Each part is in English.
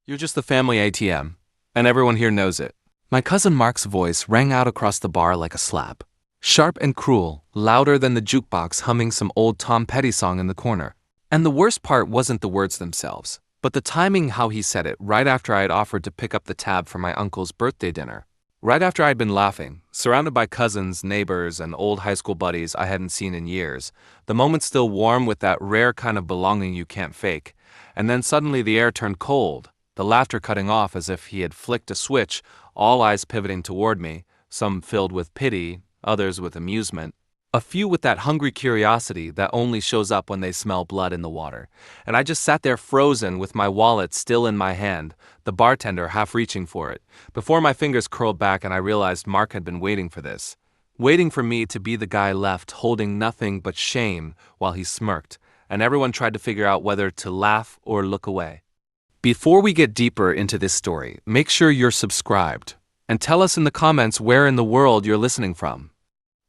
You're just the family ATM, and everyone here knows it. My cousin Mark's voice rang out across the bar like a slap. Sharp and cruel, louder than the jukebox humming some old Tom Petty song in the corner. And the worst part wasn't the words themselves, but the timing how he said it right after I had offered to pick up the tab for my uncle's birthday dinner. Right after I'd been laughing, surrounded by cousins, neighbors, and old high school buddies I hadn't seen in years, the moment still warm with that rare kind of belonging you can't fake, and then suddenly the air turned cold, the laughter cutting off as if he had flicked a switch, all eyes pivoting toward me, some filled with pity, others with amusement, a few with that hungry curiosity that only shows up when they smell blood in the water. And I just sat there frozen with my wallet still in my hand, the bartender half reaching for it, before my fingers curled back and I realized Mark had been waiting for this. Waiting for me to be the guy left holding nothing but shame while he smirked, and everyone tried to figure out whether to laugh or look away. Before we get deeper into this story, make sure you're subscribed, and tell us in the comments where in the world you're listening from.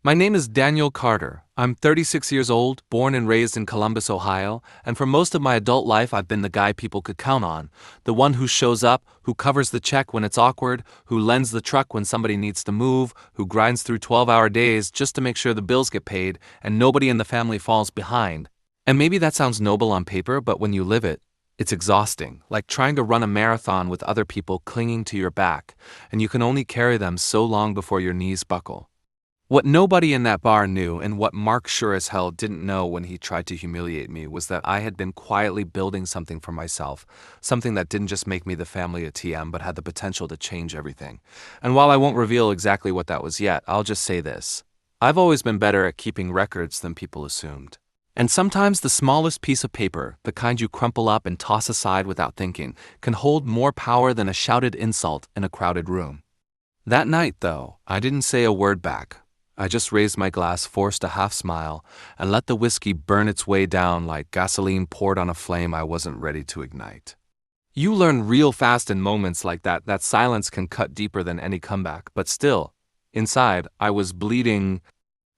My name is Daniel Carter. I'm 36 years old, born and raised in Columbus, Ohio, and for most of my adult life I've been the guy people could count on, the one who shows up, who covers the check when it's awkward, who lends the truck when somebody needs to move, who grinds through 12-hour days just to make sure the bills get paid and nobody in the family falls behind. And maybe that sounds noble on paper, but when you live it, it's exhausting, like trying to run a marathon with other people clinging to your back, and you can only carry them so long before your knees buckle. What nobody in that bar knew, and what Mark sure as hell didn't know when he tried to humiliate me, was that I had been quietly building something for myself, something that didn't just make me the family ATM, but had the potential to change everything. And while I won't reveal exactly what that was yet, I'll just say this. I've always been better at keeping records than people assumed. And sometimes the smallest piece of paper, the kind you crumple up and toss aside without thinking, can hold more power than a shouted insult in a crowded room. That night, though, I didn't say a word back. I just raised my glass, forced a half smile, and let the whiskey burn its way down like gasoline poured on a flame I wasn't ready to ignite. You learn real fast in moments like that silence can cut deeper than any comeback, but still, inside, I was bleeding.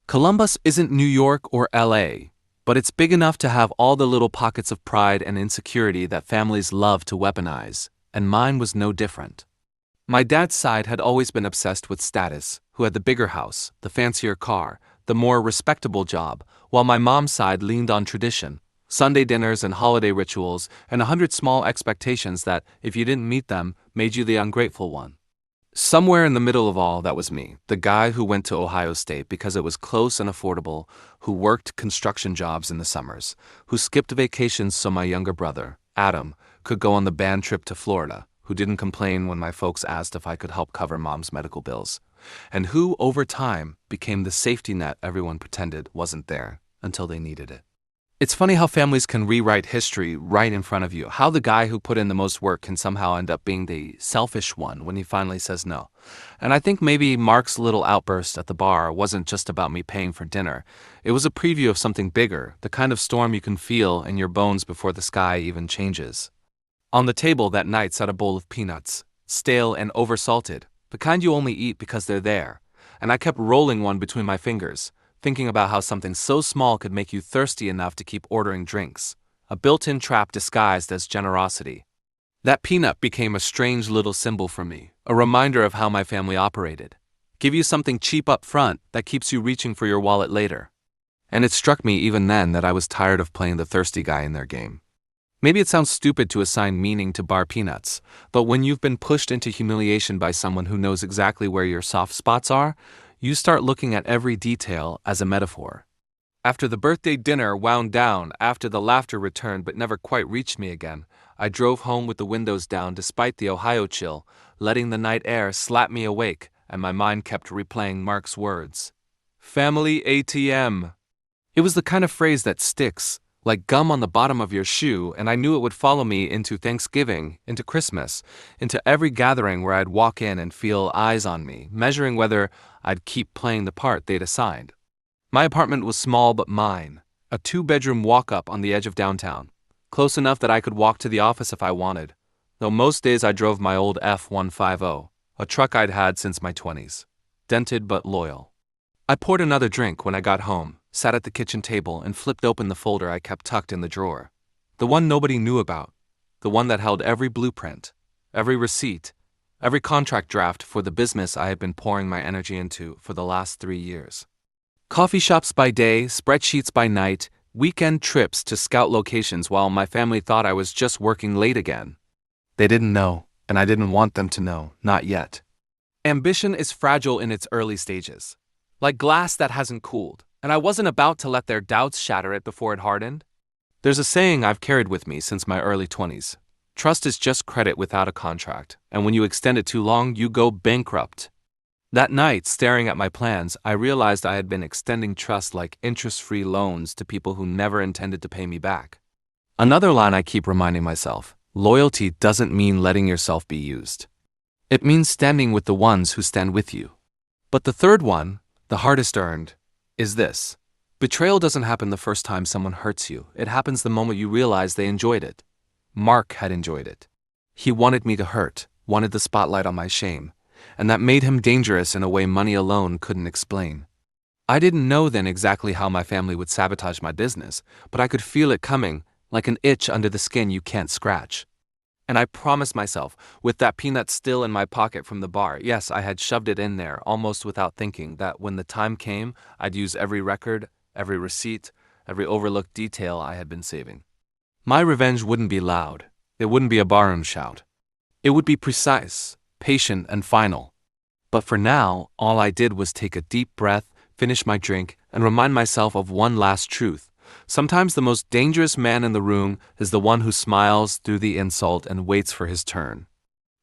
Columbus isn't New York or LA, but it's big enough to have all the little pockets of pride and insecurity that families love to weaponize, and mine was no different. My dad's side had always been obsessed with status, who had the bigger house, the fancier car, the more respectable job, while my mom's side leaned on tradition, Sunday dinners and holiday rituals, and 100 small expectations that, if you didn't meet them, made you the ungrateful one. Somewhere in the middle of all, that was me, the guy who went to Ohio State because it was close and affordable, who worked construction jobs in the summers, who skipped vacations so my younger brother, Adam, could go on the band trip to Florida, who didn't complain when my folks asked if I could help cover mom's medical bills, and who, over time, became the safety net everyone pretended wasn't there until they needed it. It's funny how families can rewrite history right in front of you, how the guy who put in the most work can somehow end up being the selfish one when he finally says no. And I think maybe Mark's little outburst at the bar wasn't just about me paying for dinner. It was a preview of something bigger, the kind of storm you can feel in your bones before the sky even changes. On the table that night sat a bowl of peanuts, stale and oversalted, the kind you only eat because they're there, and I kept rolling one between my fingers, thinking about how something so small could make you thirsty enough to keep ordering drinks, a built-in trap disguised as generosity. That peanut became a strange little symbol for me, a reminder of how my family operated. Give you something cheap up front that keeps you reaching for your wallet later. And it struck me even then that I was tired of playing the thirsty guy in their game. Maybe it sounds stupid to assign meaning to bar peanuts, but when you've been pushed into humiliation by someone who knows exactly where your soft spots are, you start looking at every detail as a metaphor. After the birthday dinner wound down, after the laughter returned but never quite reached me again, I drove home with the windows down despite the Ohio chill, letting the night air slap me awake, and my mind kept replaying Mark's words. Family ATM. It was the kind of phrase that sticks, like gum on the bottom of your shoe, and I knew it would follow me into Thanksgiving, into Christmas, into every gathering where I'd walk in and feel eyes on me, measuring whether I'd keep playing the part they'd assigned. My apartment was small but mine, a 2-bedroom walk-up on the edge of downtown, close enough that I could walk to the office if I wanted, though most days I drove my old F-150, a truck I'd had since my 20s, dented but loyal. I poured another drink when I got home, sat at the kitchen table, and flipped open the folder I kept tucked in the drawer. The one nobody knew about. The one that held every blueprint. every receipt, every contract draft for the business I had been pouring my energy into for the last 3 years. Coffee shops by day, spreadsheets by night, weekend trips to scout locations while my family thought I was just working late again. They didn't know, and I didn't want them to know, not yet. Ambition is fragile in its early stages, like glass that hasn't cooled, and I wasn't about to let their doubts shatter it before it hardened. There's a saying I've carried with me since my early 20s. Trust is just credit without a contract, and when you extend it too long, you go bankrupt. That night, staring at my plans, I realized I had been extending trust like interest-free loans to people who never intended to pay me back. Another line I keep reminding myself: loyalty doesn't mean letting yourself be used. It means standing with the ones who stand with you. But the third one, the hardest earned, is this. Betrayal doesn't happen the first time someone hurts you. It happens the moment you realize they enjoyed it. Mark had enjoyed it. He wanted me to hurt, wanted the spotlight on my shame, and that made him dangerous in a way money alone couldn't explain. I didn't know then exactly how my family would sabotage my business, but I could feel it coming, like an itch under the skin you can't scratch. And I promised myself, with that peanut still in my pocket from the bar, yes, I had shoved it in there almost without thinking, that when the time came, I'd use every record, every receipt, every overlooked detail I had been saving. My revenge wouldn't be loud. It wouldn't be a barroom shout. It would be precise, patient, and final. But for now, all I did was take a deep breath, finish my drink, and remind myself of one last truth. Sometimes the most dangerous man in the room is the one who smiles through the insult and waits for his turn.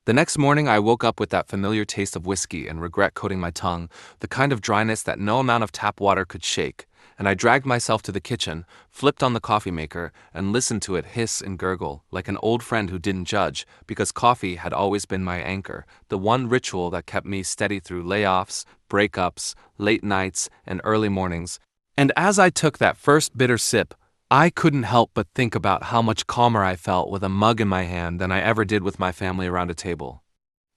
The next morning, I woke up with that familiar taste of whiskey and regret coating my tongue, the kind of dryness that no amount of tap water could shake, and I dragged myself to the kitchen, flipped on the coffee maker, and listened to it hiss and gurgle like an old friend who didn't judge, because coffee had always been my anchor, the one ritual that kept me steady through layoffs, breakups, late nights, and early mornings. And as I took that first bitter sip, I couldn't help but think about how much calmer I felt with a mug in my hand than I ever did with my family around a table.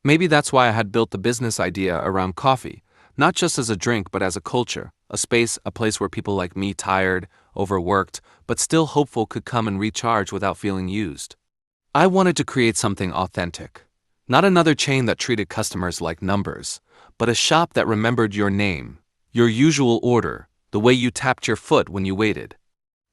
Maybe that's why I had built the business idea around coffee, not just as a drink but as a culture, a space, a place where people like me, tired, overworked, but still hopeful, could come and recharge without feeling used. I wanted to create something authentic. Not another chain that treated customers like numbers, but a shop that remembered your name, your usual order, the way you tapped your foot when you waited.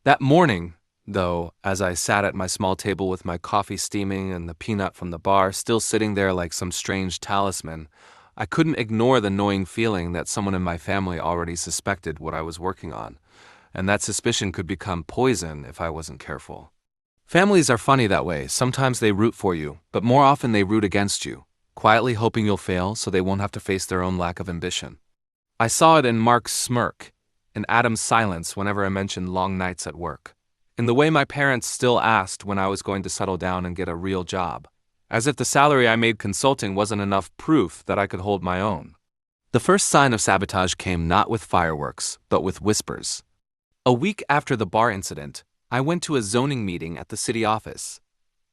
That morning, though, as I sat at my small table with my coffee steaming and the peanut from the bar still sitting there like some strange talisman, I couldn't ignore the gnawing feeling that someone in my family already suspected what I was working on, and that suspicion could become poison if I wasn't careful. Families are funny that way. Sometimes they root for you, but more often they root against you, quietly hoping you'll fail so they won't have to face their own lack of ambition. I saw it in Mark's smirk, in Adam's silence whenever I mentioned long nights at work, in the way my parents still asked when I was going to settle down and get a real job, as if the salary I made consulting wasn't enough proof that I could hold my own. The first sign of sabotage came not with fireworks, but with whispers. A week after the bar incident, I went to a zoning meeting at the city office.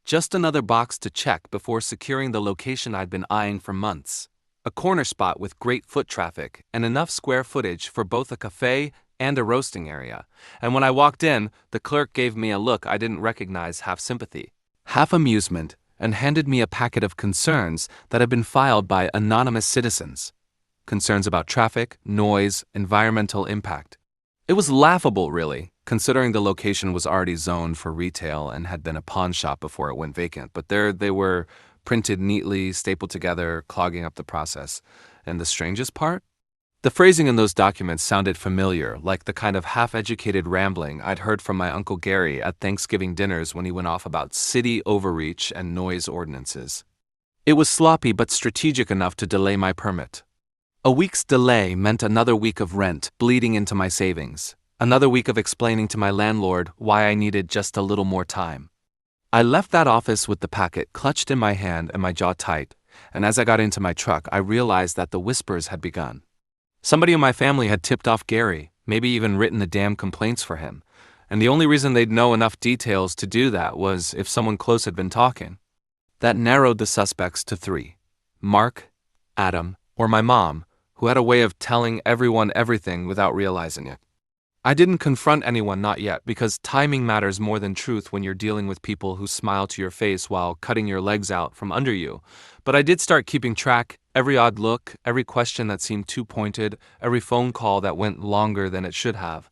Just another box to check before securing the location I'd been eyeing for months. A corner spot with great foot traffic and enough square footage for both a cafe and a roasting area. And when I walked in, the clerk gave me a look I didn't recognize, half sympathy, half amusement, and handed me a packet of concerns that had been filed by anonymous citizens. Concerns about traffic, noise, environmental impact. It was laughable, really, considering the location was already zoned for retail and had been a pawn shop before it went vacant. But there they were, printed neatly, stapled together, clogging up the process. And the strangest part? The phrasing in those documents sounded familiar, like the kind of half-educated rambling I'd heard from my Uncle Gary at Thanksgiving dinners when he went off about city overreach and noise ordinances. It was sloppy but strategic enough to delay my permit. A week's delay meant another week of rent bleeding into my savings, another week of explaining to my landlord why I needed just a little more time. I left that office with the packet clutched in my hand and my jaw tight, and as I got into my truck, I realized that the whispers had begun. Somebody in my family had tipped off Gary, maybe even written the damn complaints for him, and the only reason they'd know enough details to do that was if someone close had been talking. That narrowed the suspects to 3: Mark, Adam, or my mom, who had a way of telling everyone everything without realizing it. I didn't confront anyone, not yet, because timing matters more than truth when you're dealing with people who smile to your face while cutting your legs out from under you. But I did start keeping track, every odd look, every question that seemed too pointed, every phone call that went longer than it should have.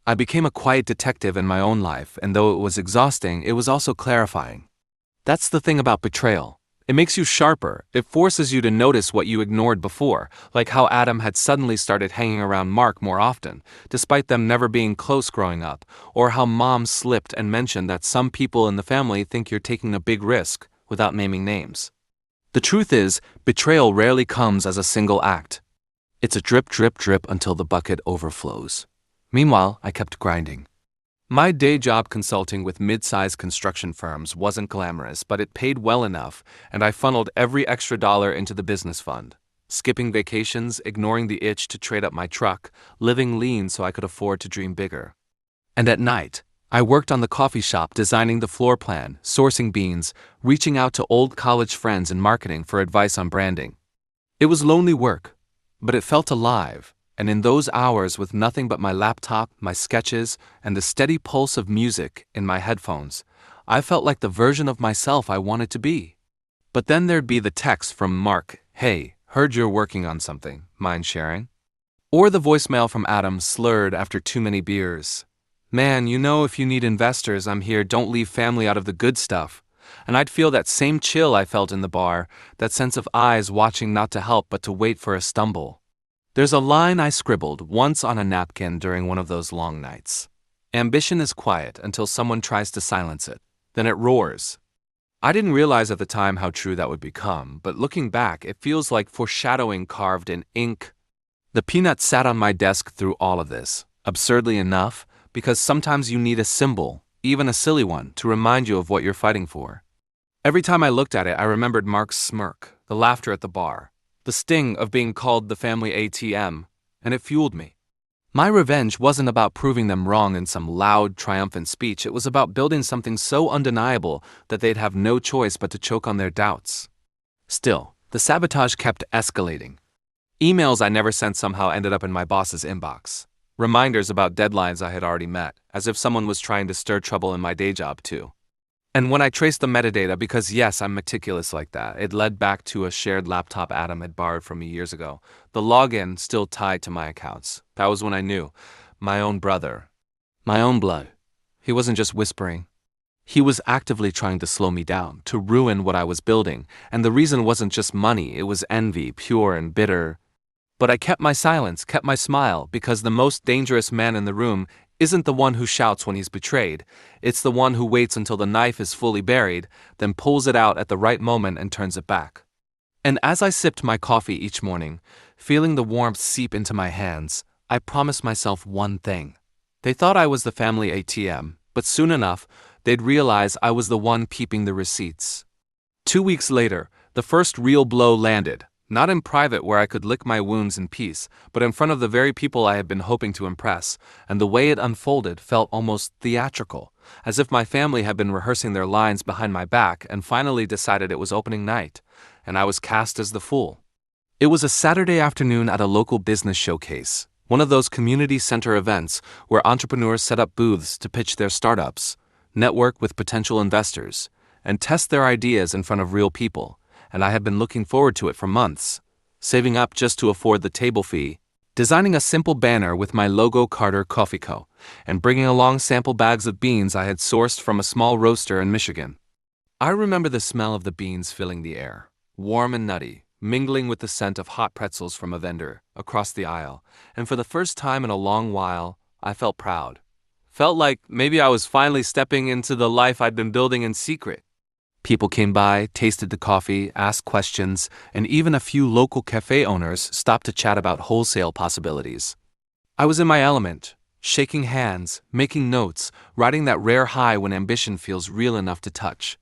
I became a quiet detective in my own life, and though it was exhausting, it was also clarifying. That's the thing about betrayal. It makes you sharper. It forces you to notice what you ignored before, like how Adam had suddenly started hanging around Mark more often, despite them never being close growing up, or how Mom slipped and mentioned that some people in the family think you're taking a big risk without naming names. The truth is, betrayal rarely comes as a single act. It's a drip, drip, drip until the bucket overflows. Meanwhile, I kept grinding. My day job consulting with mid-sized construction firms wasn't glamorous, but it paid well enough, and I funneled every extra dollar into the business fund. Skipping vacations, ignoring the itch to trade up my truck, living lean so I could afford to dream bigger. And at night, I worked on the coffee shop designing the floor plan, sourcing beans, reaching out to old college friends in marketing for advice on branding. It was lonely work, but it felt alive. And in those hours with nothing but my laptop, my sketches, and the steady pulse of music in my headphones, I felt like the version of myself I wanted to be. But then there'd be the text from Mark, "Hey, heard you're working on something, mind sharing?" Or the voicemail from Adam slurred after too many beers. "Man, if you need investors, I'm here, don't leave family out of the good stuff." And I'd feel that same chill I felt in the bar, that sense of eyes watching not to help but to wait for a stumble. There's a line I scribbled once on a napkin during one of those long nights. Ambition is quiet until someone tries to silence it. Then it roars. I didn't realize at the time how true that would become, but looking back, it feels like foreshadowing carved in ink. The peanut sat on my desk through all of this, absurdly enough, because sometimes you need a symbol, even a silly one, to remind you of what you're fighting for. Every time I looked at it, I remembered Mark's smirk, the laughter at the bar, the sting of being called the family ATM, and it fueled me. My revenge wasn't about proving them wrong in some loud, triumphant speech. It was about building something so undeniable that they'd have no choice but to choke on their doubts. Still, the sabotage kept escalating. Emails I never sent somehow ended up in my boss's inbox. Reminders about deadlines I had already met, as if someone was trying to stir trouble in my day job too. And when I traced the metadata, because yes, I'm meticulous like that, it led back to a shared laptop Adam had borrowed from me years ago. The login still tied to my accounts. That was when I knew. My own brother. My own blood. He wasn't just whispering. He was actively trying to slow me down, to ruin what I was building. And the reason wasn't just money, it was envy, pure and bitter. But I kept my silence, kept my smile, because the most dangerous man in the room isn't the one who shouts when he's betrayed. It's the one who waits until the knife is fully buried, then pulls it out at the right moment and turns it back. And as I sipped my coffee each morning, feeling the warmth seep into my hands, I promised myself one thing. They thought I was the family ATM, but soon enough, they'd realize I was the one keeping the receipts. 2 weeks later, the first real blow landed. Not in private where I could lick my wounds in peace, but in front of the very people I had been hoping to impress, and the way it unfolded felt almost theatrical, as if my family had been rehearsing their lines behind my back and finally decided it was opening night, and I was cast as the fool. It was a Saturday afternoon at a local business showcase, one of those community center events where entrepreneurs set up booths to pitch their startups, network with potential investors, and test their ideas in front of real people. And I had been looking forward to it for months, saving up just to afford the table fee, designing a simple banner with my logo Carter Coffee Co., and bringing along sample bags of beans I had sourced from a small roaster in Michigan. I remember the smell of the beans filling the air, warm and nutty, mingling with the scent of hot pretzels from a vendor across the aisle, and for the first time in a long while, I felt proud. Felt like maybe I was finally stepping into the life I'd been building in secret. People came by, tasted the coffee, asked questions, and even a few local cafe owners stopped to chat about wholesale possibilities. I was in my element, shaking hands, making notes, riding that rare high when ambition feels real enough to touch.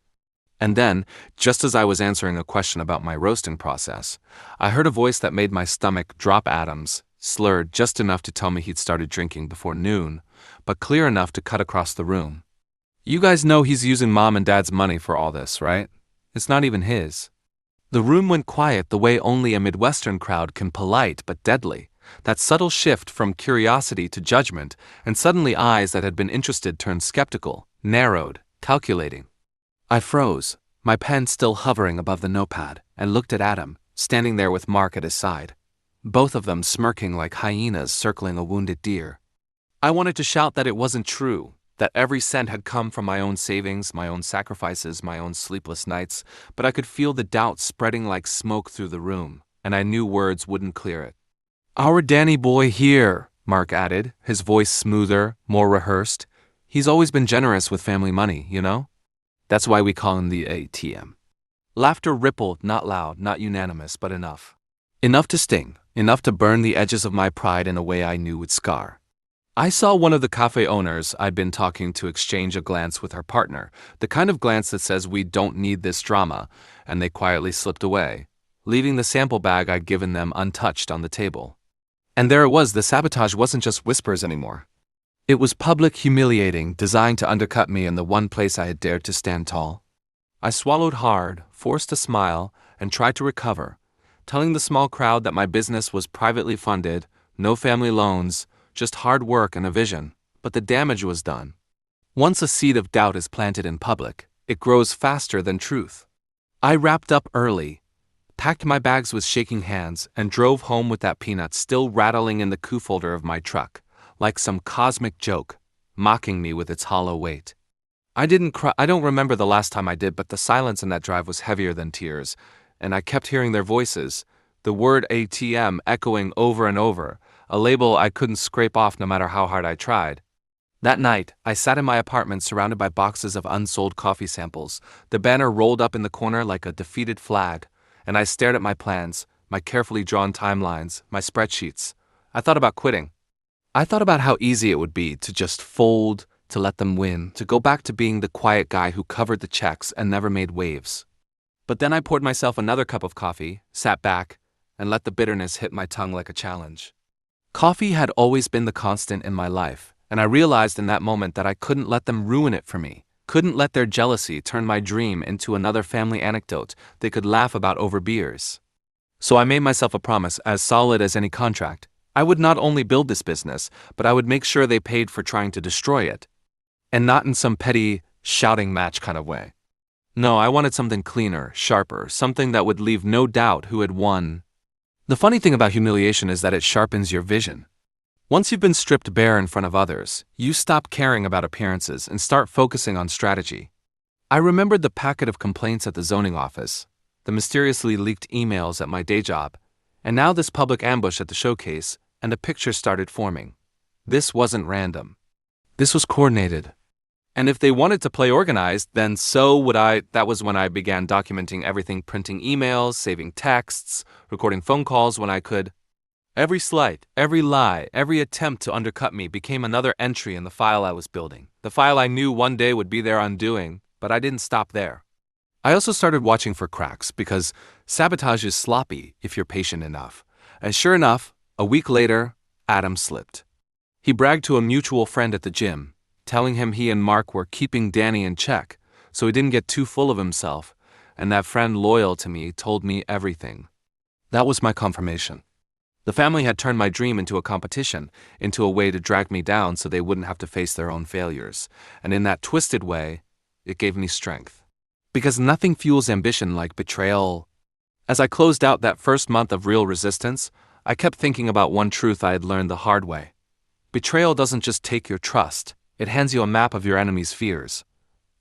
And then, just as I was answering a question about my roasting process, I heard a voice that made my stomach drop atoms, slurred just enough to tell me he'd started drinking before noon, but clear enough to cut across the room. "You guys know he's using Mom and Dad's money for all this, right? It's not even his." The room went quiet the way only a Midwestern crowd can, polite but deadly, That subtle shift from curiosity to judgment, and suddenly eyes that had been interested turned skeptical, narrowed, calculating. I froze, my pen still hovering above the notepad, and looked at Adam, standing there with Mark at his side. Both of them smirking like hyenas circling a wounded deer. I wanted to shout that it wasn't true, that every cent had come from my own savings, my own sacrifices, my own sleepless nights, but I could feel the doubt spreading like smoke through the room, and I knew words wouldn't clear it. "Our Danny boy here," Mark added, his voice smoother, more rehearsed. "He's always been generous with family money, you know? That's why we call him the ATM." Laughter rippled, not loud, not unanimous, but enough. Enough to sting, enough to burn the edges of my pride in a way I knew would scar. I saw one of the cafe owners I'd been talking to exchange a glance with her partner, the kind of glance that says we don't need this drama, and they quietly slipped away, leaving the sample bag I'd given them untouched on the table. And there it was, the sabotage wasn't just whispers anymore. It was public, humiliating, designed to undercut me in the one place I had dared to stand tall. I swallowed hard, forced a smile, and tried to recover, telling the small crowd that my business was privately funded, no family loans, just hard work and a vision, but the damage was done. Once a seed of doubt is planted in public, it grows faster than truth. I wrapped up early, packed my bags with shaking hands, and drove home with that peanut still rattling in the coup folder of my truck, like some cosmic joke, mocking me with its hollow weight. I didn't cry. I don't remember the last time I did, but the silence in that drive was heavier than tears, and I kept hearing their voices, the word ATM echoing over and over, a label I couldn't scrape off no matter how hard I tried. That night, I sat in my apartment surrounded by boxes of unsold coffee samples, the banner rolled up in the corner like a defeated flag, and I stared at my plans, my carefully drawn timelines, my spreadsheets. I thought about quitting. I thought about how easy it would be to just fold, to let them win, to go back to being the quiet guy who covered the checks and never made waves. But then I poured myself another cup of coffee, sat back, and let the bitterness hit my tongue like a challenge. Coffee had always been the constant in my life, and I realized in that moment that I couldn't let them ruin it for me, couldn't let their jealousy turn my dream into another family anecdote they could laugh about over beers. So I made myself a promise as solid as any contract. I would not only build this business, but I would make sure they paid for trying to destroy it. And not in some petty, shouting match kind of way. No, I wanted something cleaner, sharper, something that would leave no doubt who had won. The funny thing about humiliation is that it sharpens your vision. Once you've been stripped bare in front of others, you stop caring about appearances and start focusing on strategy. I remembered the packet of complaints at the zoning office, the mysteriously leaked emails at my day job, and now this public ambush at the showcase, and a picture started forming. This wasn't random. This was coordinated. And if they wanted to play organized, then so would I. That was when I began documenting everything, printing emails, saving texts, recording phone calls when I could. Every slight, every lie, every attempt to undercut me became another entry in the file I was building. The file I knew one day would be their undoing, but I didn't stop there. I also started watching for cracks because sabotage is sloppy if you're patient enough. And sure enough, a week later, Adam slipped. He bragged to a mutual friend at the gym, telling him he and Mark were keeping Danny in check, so he didn't get too full of himself, and that friend loyal to me told me everything. That was my confirmation. The family had turned my dream into a competition, into a way to drag me down so they wouldn't have to face their own failures, and in that twisted way, it gave me strength. Because nothing fuels ambition like betrayal. As I closed out that first month of real resistance, I kept thinking about one truth I had learned the hard way. Betrayal doesn't just take your trust. It hands you a map of your enemy's fears.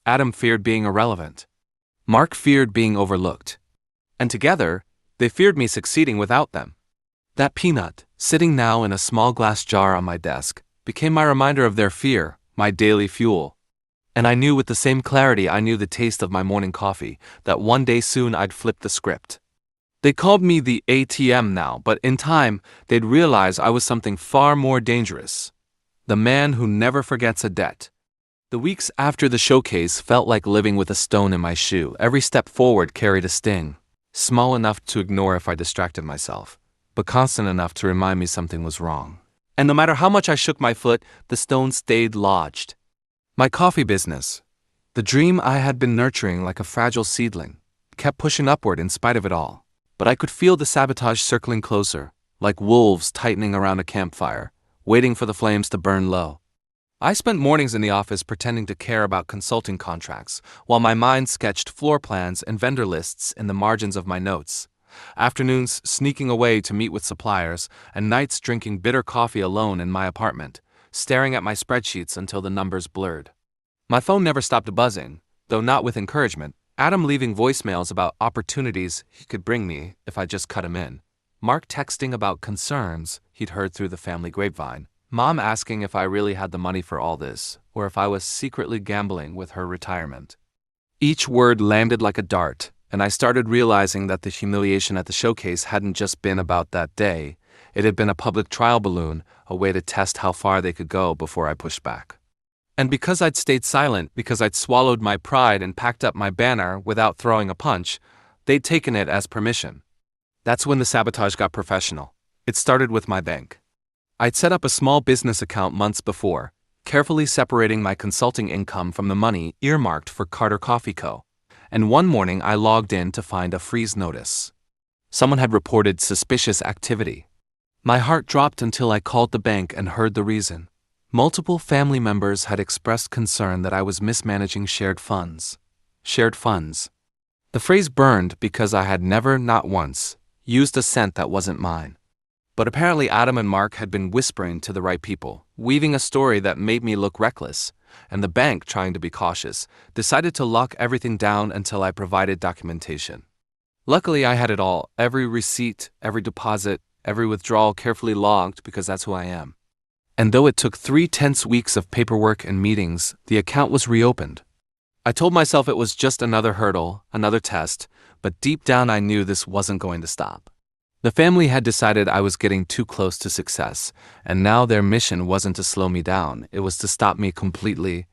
Adam feared being irrelevant. Mark feared being overlooked. And together, they feared me succeeding without them. That peanut, sitting now in a small glass jar on my desk, became my reminder of their fear, my daily fuel. And I knew with the same clarity I knew the taste of my morning coffee, that one day soon I'd flip the script. They called me the ATM now, but in time, they'd realize I was something far more dangerous. The man who never forgets a debt. The weeks after the showcase felt like living with a stone in my shoe. Every step forward carried a sting, small enough to ignore if I distracted myself, but constant enough to remind me something was wrong. And no matter how much I shook my foot, the stone stayed lodged. My coffee business, the dream I had been nurturing like a fragile seedling, kept pushing upward in spite of it all. But I could feel the sabotage circling closer, like wolves tightening around a campfire, waiting for the flames to burn low. I spent mornings in the office pretending to care about consulting contracts, while my mind sketched floor plans and vendor lists in the margins of my notes. Afternoons sneaking away to meet with suppliers, and nights drinking bitter coffee alone in my apartment, staring at my spreadsheets until the numbers blurred. My phone never stopped buzzing, though not with encouragement. Adam leaving voicemails about opportunities he could bring me if I just cut him in. Mark texting about concerns he'd heard through the family grapevine. Mom asking if I really had the money for all this, or if I was secretly gambling with her retirement. Each word landed like a dart, and I started realizing that the humiliation at the showcase hadn't just been about that day. It had been a public trial balloon, a way to test how far they could go before I pushed back. And because I'd stayed silent, because I'd swallowed my pride and packed up my banner without throwing a punch, they'd taken it as permission. That's when the sabotage got professional. It started with my bank. I'd set up a small business account months before, carefully separating my consulting income from the money earmarked for Carter Coffee Co. And one morning I logged in to find a freeze notice. Someone had reported suspicious activity. My heart dropped until I called the bank and heard the reason. Multiple family members had expressed concern that I was mismanaging shared funds. Shared funds. The phrase burned because I had never, not once, used a cent that wasn't mine. But apparently Adam and Mark had been whispering to the right people, weaving a story that made me look reckless, and the bank, trying to be cautious, decided to lock everything down until I provided documentation. Luckily I had it all, every receipt, every deposit, every withdrawal carefully logged because that's who I am. And though it took 3 tense weeks of paperwork and meetings, the account was reopened. I told myself it was just another hurdle, another test, but deep down I knew this wasn't going to stop. The family had decided I was getting too close to success, and now their mission wasn't to slow me down, it was to stop me completely.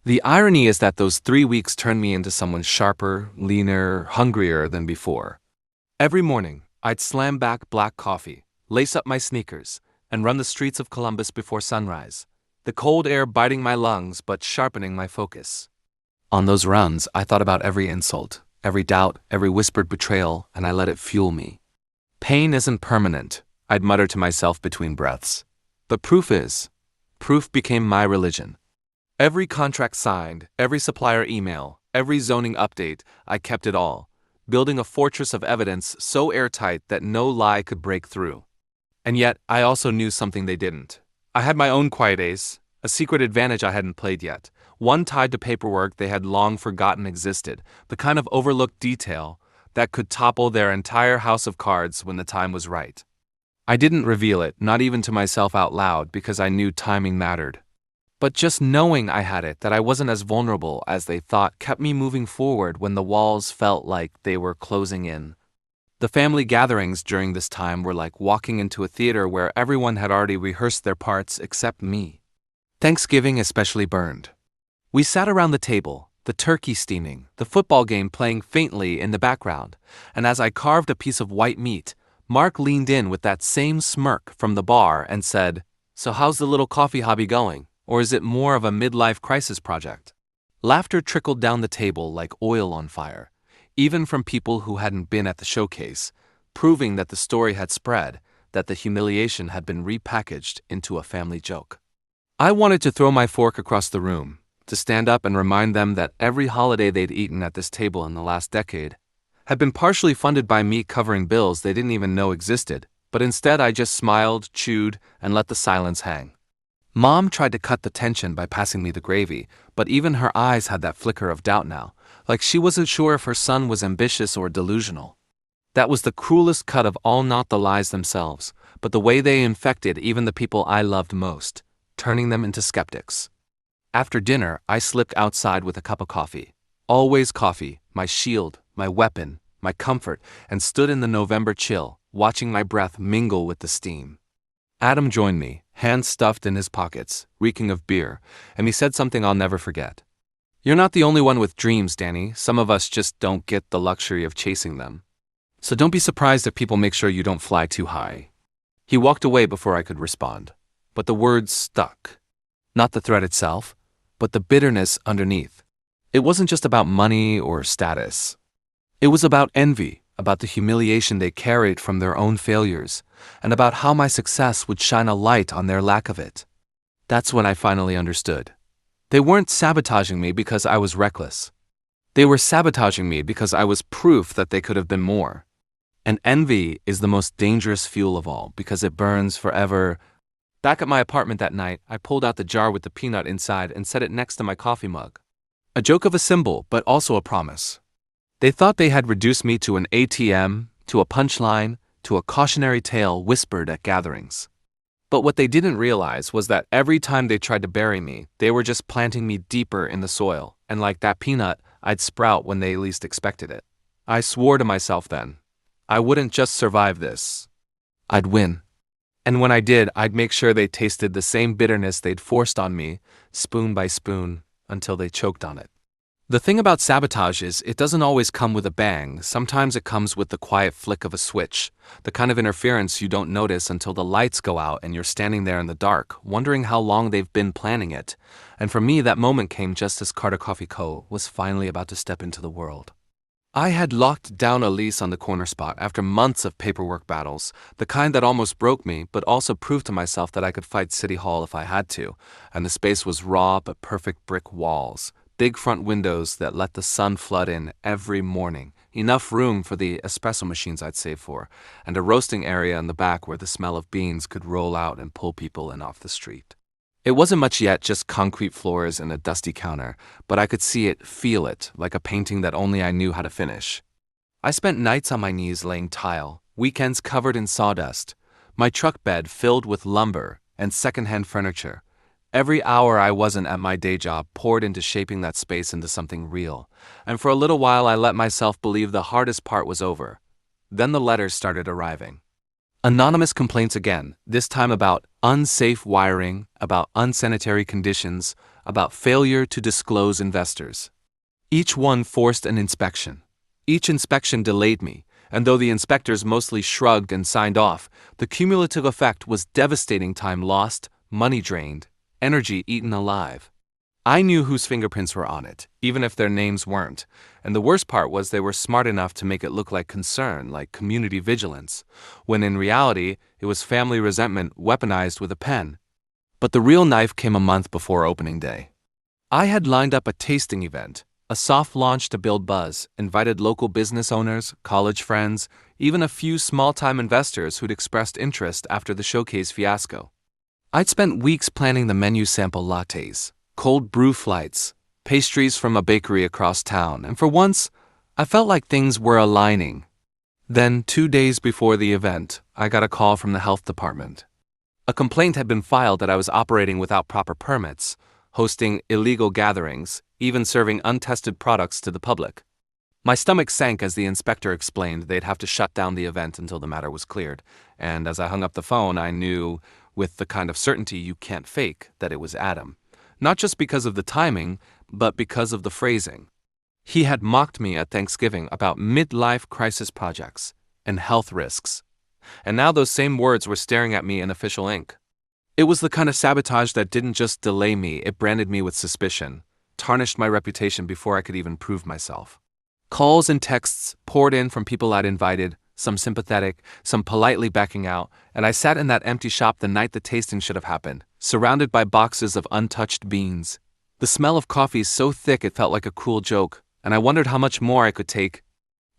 The irony is that those 3 weeks turned me into someone sharper, leaner, hungrier than before. Every morning, I'd slam back black coffee, lace up my sneakers, and run the streets of Columbus before sunrise, the cold air biting my lungs but sharpening my focus. On those runs, I thought about every insult, every doubt, every whispered betrayal, and I let it fuel me. Pain isn't permanent, I'd mutter to myself between breaths. But proof is. Proof became my religion. Every contract signed, every supplier email, every zoning update, I kept it all, building a fortress of evidence so airtight that no lie could break through. And yet, I also knew something they didn't. I had my own quiet ace, a secret advantage I hadn't played yet, one tied to paperwork they had long forgotten existed, the kind of overlooked detail that could topple their entire house of cards when the time was right. I didn't reveal it, not even to myself out loud, because I knew timing mattered. But just knowing I had it, that I wasn't as vulnerable as they thought, kept me moving forward when the walls felt like they were closing in. The family gatherings during this time were like walking into a theater where everyone had already rehearsed their parts except me. Thanksgiving especially burned. We sat around the table, the turkey steaming, the football game playing faintly in the background, and as I carved a piece of white meat, Mark leaned in with that same smirk from the bar and said, "So how's the little coffee hobby going? Or is it more of a midlife crisis project?" Laughter trickled down the table like oil on fire, even from people who hadn't been at the showcase, proving that the story had spread, that the humiliation had been repackaged into a family joke. I wanted to throw my fork across the room, to stand up and remind them that every holiday they'd eaten at this table in the last decade had been partially funded by me covering bills they didn't even know existed, but instead I just smiled, chewed, and let the silence hang. Mom tried to cut the tension by passing me the gravy, but even her eyes had that flicker of doubt now, like she wasn't sure if her son was ambitious or delusional. That was the cruelest cut of all, not the lies themselves, but the way they infected even the people I loved most, turning them into skeptics. After dinner, I slipped outside with a cup of coffee. Always coffee, my shield, my weapon, my comfort, and stood in the November chill, watching my breath mingle with the steam. Adam joined me, hands stuffed in his pockets, reeking of beer, and he said something I'll never forget. "You're not the only one with dreams, Danny. Some of us just don't get the luxury of chasing them. So don't be surprised if people make sure you don't fly too high." He walked away before I could respond, but the words stuck. Not the threat itself, but the bitterness underneath. It wasn't just about money or status. It was about envy, about the humiliation they carried from their own failures, and about how my success would shine a light on their lack of it. That's when I finally understood. They weren't sabotaging me because I was reckless. They were sabotaging me because I was proof that they could have been more. And envy is the most dangerous fuel of all because it burns forever. Back at my apartment that night, I pulled out the jar with the peanut inside and set it next to my coffee mug. A joke of a symbol, but also a promise. They thought they had reduced me to an ATM, to a punchline, to a cautionary tale whispered at gatherings. But what they didn't realize was that every time they tried to bury me, they were just planting me deeper in the soil, and like that peanut, I'd sprout when they least expected it. I swore to myself then, I wouldn't just survive this. I'd win. And when I did, I'd make sure they tasted the same bitterness they'd forced on me, spoon by spoon, until they choked on it. The thing about sabotage is it doesn't always come with a bang. Sometimes it comes with the quiet flick of a switch, the kind of interference you don't notice until the lights go out and you're standing there in the dark, wondering how long they've been planning it. And for me, that moment came just as Carter Coffee Co. was finally about to step into the world. I had locked down a lease on the corner spot after months of paperwork battles, the kind that almost broke me, but also proved to myself that I could fight City Hall if I had to, and the space was raw but perfect brick walls, big front windows that let the sun flood in every morning, enough room for the espresso machines I'd saved for, and a roasting area in the back where the smell of beans could roll out and pull people in off the street. It wasn't much yet, just concrete floors and a dusty counter, but I could see it, feel it, like a painting that only I knew how to finish. I spent nights on my knees laying tile, weekends covered in sawdust, my truck bed filled with lumber and secondhand furniture. Every hour I wasn't at my day job poured into shaping that space into something real, and for a little while I let myself believe the hardest part was over. Then the letters started arriving. Anonymous complaints again, this time about unsafe wiring, about unsanitary conditions, about failure to disclose investors. Each one forced an inspection. Each inspection delayed me, and though the inspectors mostly shrugged and signed off, the cumulative effect was devastating: time lost, money drained, energy eaten alive. I knew whose fingerprints were on it, even if their names weren't, and the worst part was they were smart enough to make it look like concern, like community vigilance, when in reality it was family resentment weaponized with a pen. But the real knife came a month before opening day. I had lined up a tasting event, a soft launch to build buzz, invited local business owners, college friends, even a few small-time investors who'd expressed interest after the showcase fiasco. I'd spent weeks planning the menu: sample lattes, cold brew flights, pastries from a bakery across town, and for once, I felt like things were aligning. Then, 2 days before the event, I got a call from the health department. A complaint had been filed that I was operating without proper permits, hosting illegal gatherings, even serving untested products to the public. My stomach sank as the inspector explained they'd have to shut down the event until the matter was cleared, and as I hung up the phone, I knew, with the kind of certainty you can't fake, that it was Adam. Not just because of the timing, but because of the phrasing. He had mocked me at Thanksgiving about midlife crisis projects and health risks, and now those same words were staring at me in official ink. It was the kind of sabotage that didn't just delay me, it branded me with suspicion, tarnished my reputation before I could even prove myself. Calls and texts poured in from people I'd invited, some sympathetic, some politely backing out, and I sat in that empty shop the night the tasting should have happened, surrounded by boxes of untouched beans. The smell of coffee so thick it felt like a cruel joke, and I wondered how much more I could take.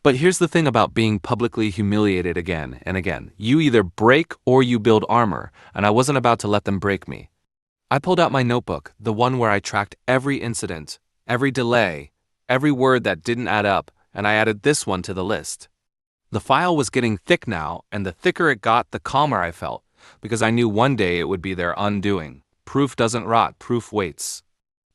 But here's the thing about being publicly humiliated again and again. You either break or you build armor, and I wasn't about to let them break me. I pulled out my notebook, the one where I tracked every incident, every delay, every word that didn't add up, and I added this one to the list. The file was getting thick now, and the thicker it got, the calmer I felt, because I knew one day it would be their undoing. Proof doesn't rot, proof waits.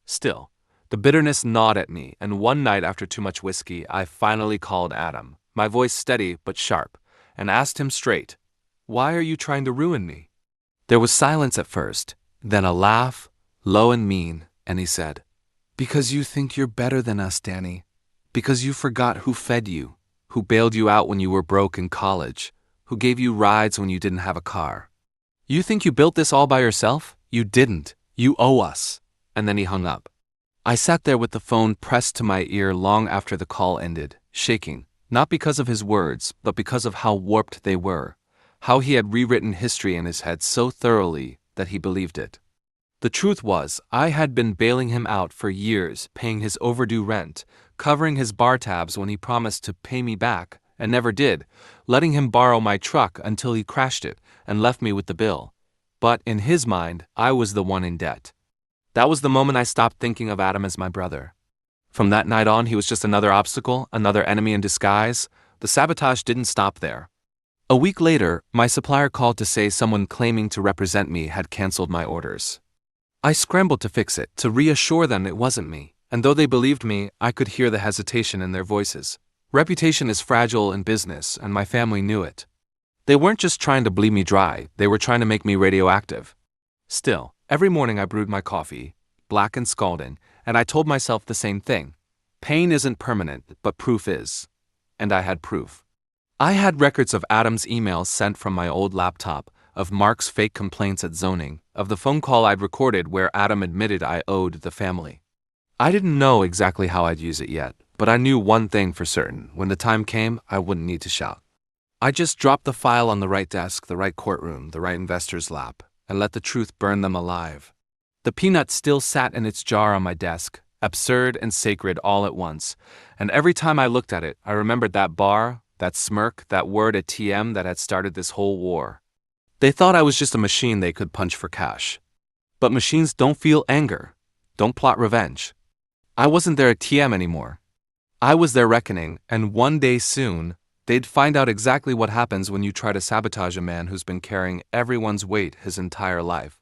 Still, the bitterness gnawed at me, and one night after too much whiskey, I finally called Adam, my voice steady but sharp, and asked him straight, "Why are you trying to ruin me?" There was silence at first, then a laugh, low and mean, and he said, "Because you think you're better than us, Danny. Because you forgot who fed you, who bailed you out when you were broke in college, who gave you rides when you didn't have a car. You think you built this all by yourself? You didn't. You owe us." And then he hung up. I sat there with the phone pressed to my ear long after the call ended, shaking, Not because of his words, but because of how warped they were. How he had rewritten history in his head so thoroughly that he believed it. The truth was, I had been bailing him out for years, paying his overdue rent, covering his bar tabs when he promised to pay me back, and never did, letting him borrow my truck until he crashed it and left me with the bill. But in his mind, I was the one in debt. That was the moment I stopped thinking of Adam as my brother. From that night on, he was just another obstacle, another enemy in disguise. The sabotage didn't stop there. A week later, my supplier called to say someone claiming to represent me had canceled my orders. I scrambled to fix it, to reassure them it wasn't me, and though they believed me, I could hear the hesitation in their voices. Reputation is fragile in business, and my family knew it. They weren't just trying to bleed me dry, they were trying to make me radioactive. Still, every morning I brewed my coffee, black and scalding, and I told myself the same thing. Pain isn't permanent, but proof is. And I had proof. I had records of Adam's emails sent from my old laptop, of Mark's fake complaints at zoning, of the phone call I'd recorded where Adam admitted I owed the family. I didn't know exactly how I'd use it yet, but I knew one thing for certain. When the time came, I wouldn't need to shout. I just dropped the file on the right desk, the right courtroom, the right investor's lap, and let the truth burn them alive. The peanut still sat in its jar on my desk, absurd and sacred all at once, and every time I looked at it, I remembered that bar, that smirk, that word at TM that had started this whole war. They thought I was just a machine they could punch for cash. But machines don't feel anger, don't plot revenge. I wasn't their TM anymore. I was their reckoning, and one day soon, they'd find out exactly what happens when you try to sabotage a man who's been carrying everyone's weight his entire life.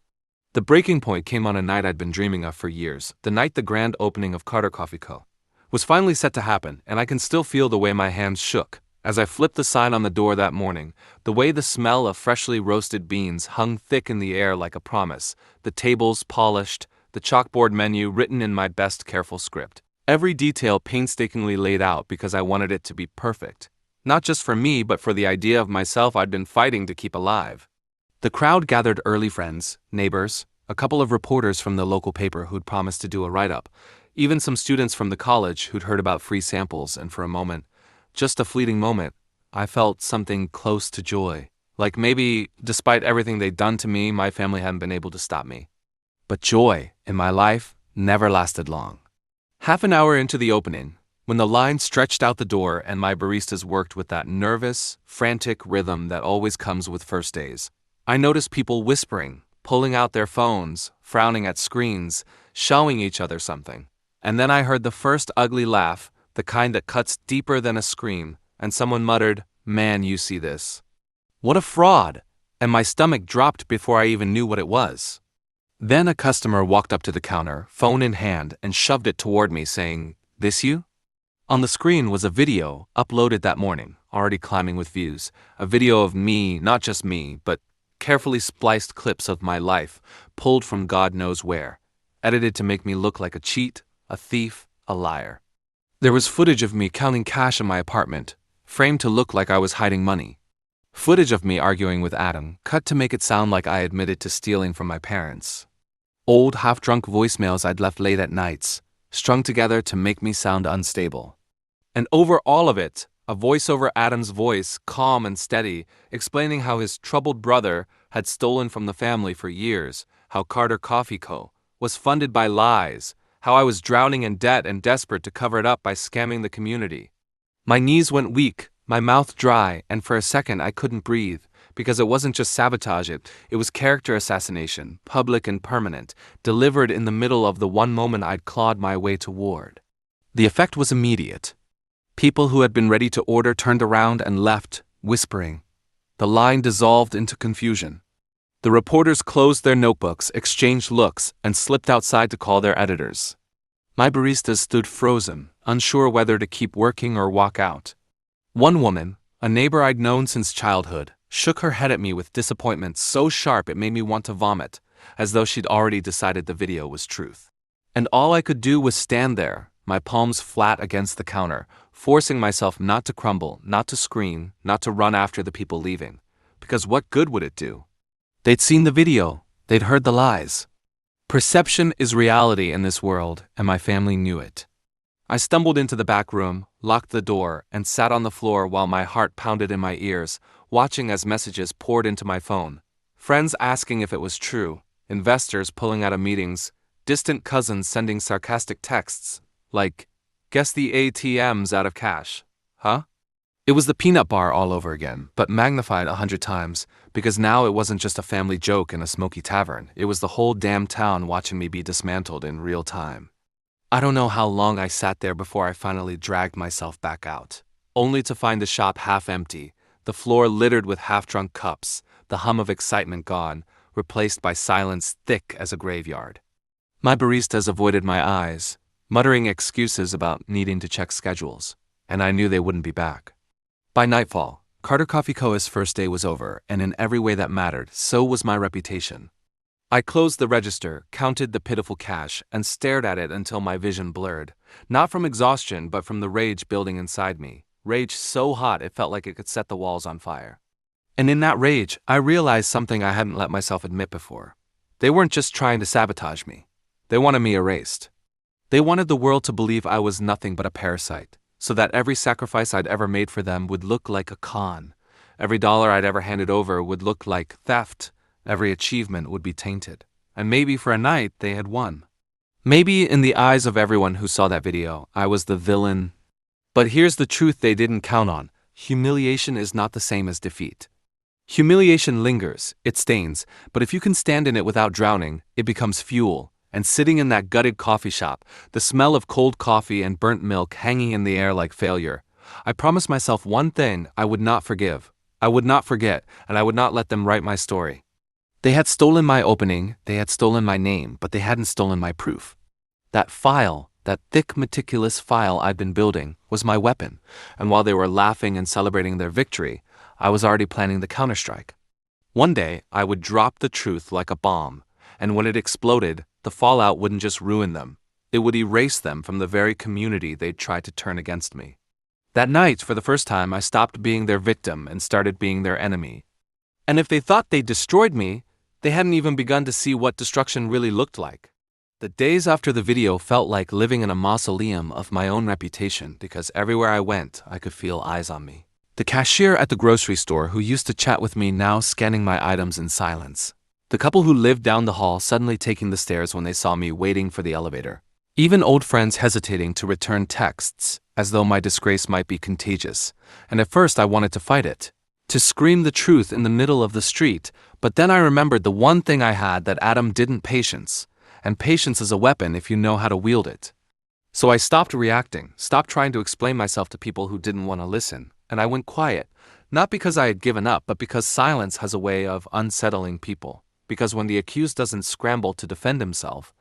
The breaking point came on a night I'd been dreaming of for years, the night the grand opening of Carter Coffee Co. was finally set to happen, and I can still feel the way my hands shook as I flipped the sign on the door that morning, the way the smell of freshly roasted beans hung thick in the air like a promise, the tables polished, the chalkboard menu written in my best careful script. Every detail painstakingly laid out because I wanted it to be perfect. Not just for me, but for the idea of myself I'd been fighting to keep alive. The crowd gathered early friends, neighbors, a couple of reporters from the local paper who'd promised to do a write-up, even some students from the college who'd heard about free samples, and for a moment, just a fleeting moment, I felt something close to joy. Like maybe, despite everything they'd done to me, my family hadn't been able to stop me. But joy, in my life, never lasted long. Half an hour into the opening, when the line stretched out the door and my baristas worked with that nervous, frantic rhythm that always comes with first days, I noticed people whispering, pulling out their phones, frowning at screens, showing each other something. And then I heard the first ugly laugh, the kind that cuts deeper than a scream, and someone muttered, "Man, you see this. What a fraud!" And my stomach dropped before I even knew what it was. Then a customer walked up to the counter, phone in hand, and shoved it toward me, saying, "This you?" On the screen was a video, uploaded that morning, already climbing with views, a video of me, not just me, but carefully spliced clips of my life, pulled from God knows where, edited to make me look like a cheat, a thief, a liar. There was footage of me counting cash in my apartment, framed to look like I was hiding money. Footage of me arguing with Adam, cut to make it sound like I admitted to stealing from my parents. Old, half-drunk voicemails I'd left late at nights, strung together to make me sound unstable. And over all of it, a voice over Adam's voice, calm and steady, explaining how his troubled brother had stolen from the family for years, how Carter Coffee Co. was funded by lies, how I was drowning in debt and desperate to cover it up by scamming the community. My knees went weak, my mouth dry, and for a second I couldn't breathe, because it wasn't just sabotage, it was character assassination, public and permanent, delivered in the middle of the one moment I'd clawed my way toward. The effect was immediate. People who had been ready to order turned around and left, whispering. The line dissolved into confusion. The reporters closed their notebooks, exchanged looks, and slipped outside to call their editors. My baristas stood frozen, unsure whether to keep working or walk out. One woman, a neighbor I'd known since childhood, shook her head at me with disappointment so sharp it made me want to vomit, as though she'd already decided the video was truth. And all I could do was stand there, my palms flat against the counter, forcing myself not to crumble, not to scream, not to run after the people leaving. Because what good would it do? They'd seen the video, they'd heard the lies. Perception is reality in this world, and my family knew it. I stumbled into the back room, locked the door, and sat on the floor while my heart pounded in my ears, watching as messages poured into my phone. Friends asking if it was true, investors pulling out of meetings, distant cousins sending sarcastic texts, like, "Guess the ATM's out of cash." Huh? It was the peanut bar all over again, but magnified 100 times, because now it wasn't just a family joke in a smoky tavern, it was the whole damn town watching me be dismantled in real time. I don't know how long I sat there before I finally dragged myself back out, only to find the shop half empty, the floor littered with half-drunk cups, the hum of excitement gone, replaced by silence thick as a graveyard. My baristas avoided my eyes, muttering excuses about needing to check schedules, and I knew they wouldn't be back. By nightfall, Carter Coffee Co.'s first day was over, and in every way that mattered, so was my reputation. I closed the register, counted the pitiful cash, and stared at it until my vision blurred, not from exhaustion but from the rage building inside me, rage so hot it felt like it could set the walls on fire. And in that rage, I realized something I hadn't let myself admit before. They weren't just trying to sabotage me. They wanted me erased. They wanted the world to believe I was nothing but a parasite, so that every sacrifice I'd ever made for them would look like a con. Every dollar I'd ever handed over would look like theft. Every achievement would be tainted. And maybe for a night they had won. Maybe in the eyes of everyone who saw that video, I was the villain. But here's the truth they didn't count on. Humiliation is not the same as defeat. Humiliation lingers, it stains, but if you can stand in it without drowning, it becomes fuel. And sitting in that gutted coffee shop, the smell of cold coffee and burnt milk hanging in the air like failure, I promised myself one thing: I would not forgive. I would not forget, and I would not let them write my story. They had stolen my opening, they had stolen my name, but they hadn't stolen my proof. That file, that thick, meticulous file I'd been building, was my weapon, and while they were laughing and celebrating their victory, I was already planning the counterstrike. One day, I would drop the truth like a bomb, and when it exploded, the fallout wouldn't just ruin them, it would erase them from the very community they'd tried to turn against me. That night, for the first time, I stopped being their victim and started being their enemy. And if they thought they destroyed me, they hadn't even begun to see what destruction really looked like. The days after the video felt like living in a mausoleum of my own reputation, because everywhere I went, I could feel eyes on me. The cashier at the grocery store who used to chat with me now scanning my items in silence. The couple who lived down the hall suddenly taking the stairs when they saw me waiting for the elevator. Even old friends hesitating to return texts, as though my disgrace might be contagious. And at first I wanted to fight it, to scream the truth in the middle of the street, but then I remembered the one thing I had that Adam didn't: patience. And patience is a weapon if you know how to wield it. So I stopped reacting, stopped trying to explain myself to people who didn't want to listen, and I went quiet, not because I had given up, but because silence has a way of unsettling people. Because when the accused doesn't scramble to defend himself,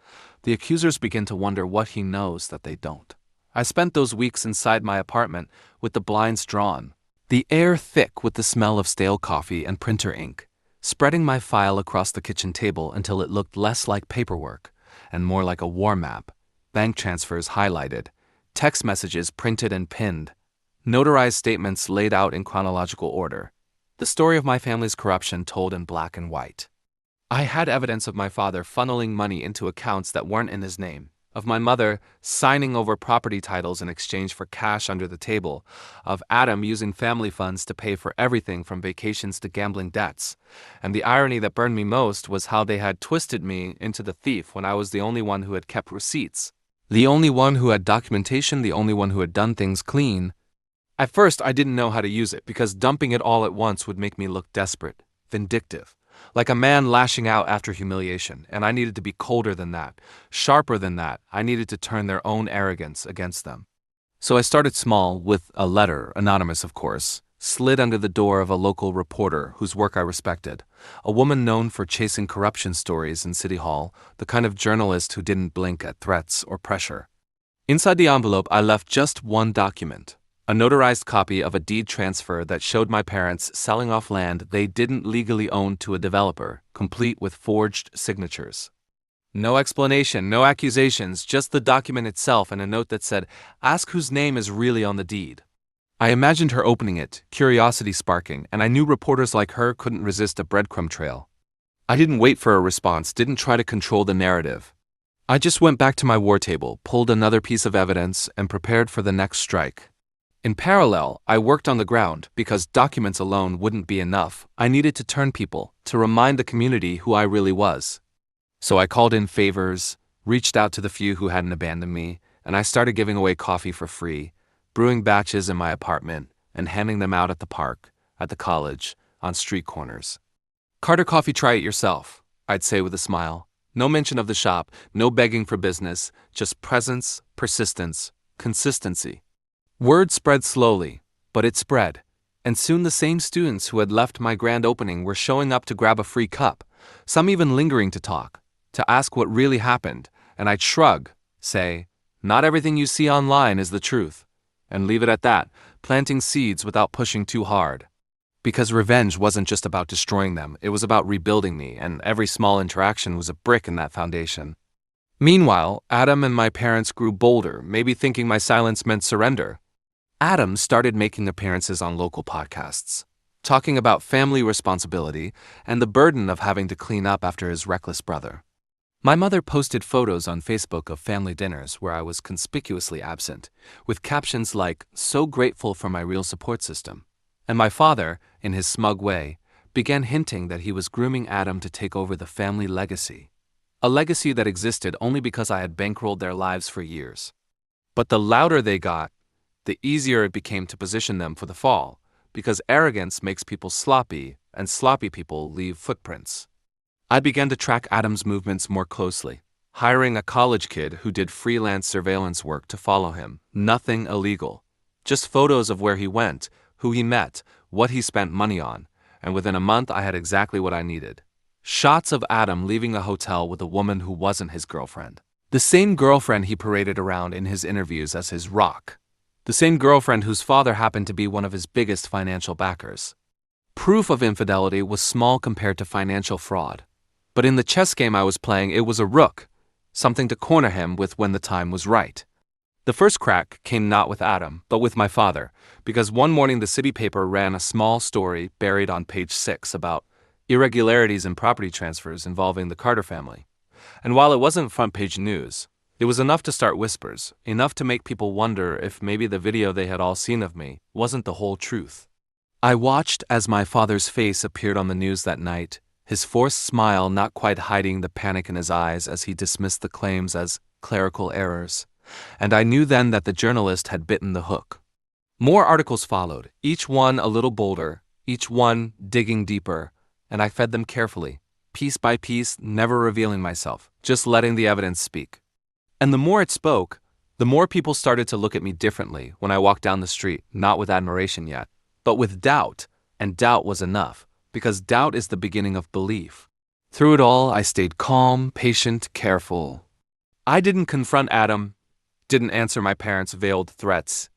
the accusers begin to wonder what he knows that they don't. I spent those weeks inside my apartment with the blinds drawn, the air thick with the smell of stale coffee and printer ink, spreading my file across the kitchen table until it looked less like paperwork and more like a war map, bank transfers highlighted, text messages printed and pinned, notarized statements laid out in chronological order, the story of my family's corruption told in black and white. I had evidence of my father funneling money into accounts that weren't in his name, of my mother signing over property titles in exchange for cash under the table, of Adam using family funds to pay for everything from vacations to gambling debts. And the irony that burned me most was how they had twisted me into the thief when I was the only one who had kept receipts, the only one who had documentation, the only one who had done things clean. At first, I didn't know how to use it because dumping it all at once would make me look desperate, vindictive. Like a man lashing out after humiliation, and I needed to be colder than that, sharper than that. I needed to turn their own arrogance against them. So I started small with a letter, anonymous of course, slid under the door of a local reporter whose work I respected, a woman known for chasing corruption stories in City Hall, the kind of journalist who didn't blink at threats or pressure. Inside the envelope, I left just one document. A notarized copy of a deed transfer that showed my parents selling off land they didn't legally own to a developer, complete with forged signatures. No explanation, no accusations, just the document itself and a note that said, "Ask whose name is really on the deed." I imagined her opening it, curiosity sparking, and I knew reporters like her couldn't resist a breadcrumb trail. I didn't wait for a response, didn't try to control the narrative. I just went back to my war table, pulled another piece of evidence, and prepared for the next strike. In parallel, I worked on the ground because documents alone wouldn't be enough. I needed to turn people, to remind the community who I really was. So I called in favors, reached out to the few who hadn't abandoned me, and I started giving away coffee for free, brewing batches in my apartment, and handing them out at the park, at the college, on street corners. Carter Coffee, try it yourself, I'd say with a smile. No mention of the shop, no begging for business, just presence, persistence, consistency. Word spread slowly, but it spread, and soon the same students who had left my grand opening were showing up to grab a free cup, some even lingering to talk, to ask what really happened, and I'd shrug, say, "Not everything you see online is the truth," and leave it at that, planting seeds without pushing too hard. Because revenge wasn't just about destroying them, it was about rebuilding me, and every small interaction was a brick in that foundation. Meanwhile, Adam and my parents grew bolder, maybe thinking my silence meant surrender. Adam started making appearances on local podcasts, talking about family responsibility and the burden of having to clean up after his reckless brother. My mother posted photos on Facebook of family dinners where I was conspicuously absent, with captions like, "So grateful for my real support system." And my father, in his smug way, began hinting that he was grooming Adam to take over the family legacy. A legacy that existed only because I had bankrolled their lives for years. But the louder they got, the easier it became to position them for the fall, because arrogance makes people sloppy, and sloppy people leave footprints. I began to track Adam's movements more closely, hiring a college kid who did freelance surveillance work to follow him. Nothing illegal, just photos of where he went, who he met, what he spent money on, and within a month I had exactly what I needed. Shots of Adam leaving a hotel with a woman who wasn't his girlfriend. The same girlfriend he paraded around in his interviews as his rock. The same girlfriend whose father happened to be one of his biggest financial backers. Proof of infidelity was small compared to financial fraud. But in the chess game I was playing, it was a rook, something to corner him with when the time was right. The first crack came not with Adam, but with my father, because one morning the city paper ran a small story buried on page 6 about irregularities in property transfers involving the Carter family. And while it wasn't front-page news, it was enough to start whispers, enough to make people wonder if maybe the video they had all seen of me wasn't the whole truth. I watched as my father's face appeared on the news that night, his forced smile not quite hiding the panic in his eyes as he dismissed the claims as clerical errors. And I knew then that the journalist had bitten the hook. More articles followed, each one a little bolder, each one digging deeper, and I fed them carefully, piece by piece, never revealing myself, just letting the evidence speak. And the more it spoke, the more people started to look at me differently when I walked down the street, not with admiration yet, but with doubt, and doubt was enough, because doubt is the beginning of belief. Through it all, I stayed calm, patient, careful. I didn't confront Adam, didn't answer my parents' veiled threats,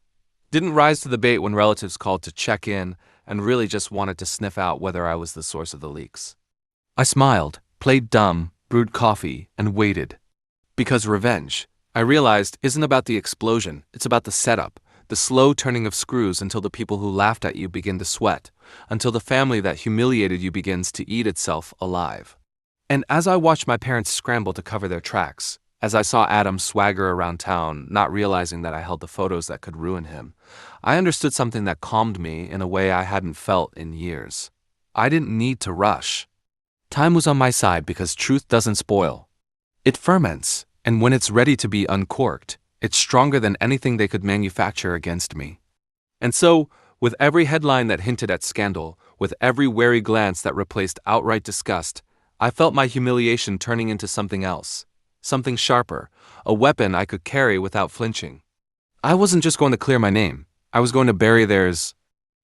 didn't rise to the bait when relatives called to check in, and really just wanted to sniff out whether I was the source of the leaks. I smiled, played dumb, brewed coffee, and waited. Because revenge, I realized, isn't about the explosion, it's about the setup, the slow turning of screws until the people who laughed at you begin to sweat, until the family that humiliated you begins to eat itself alive. And as I watched my parents scramble to cover their tracks, as I saw Adam swagger around town, not realizing that I held the photos that could ruin him, I understood something that calmed me in a way I hadn't felt in years. I didn't need to rush. Time was on my side because truth doesn't spoil. It ferments, and when it's ready to be uncorked, it's stronger than anything they could manufacture against me. And so, with every headline that hinted at scandal, with every wary glance that replaced outright disgust, I felt my humiliation turning into something else. Something sharper, a weapon I could carry without flinching. I wasn't just going to clear my name, I was going to bury theirs.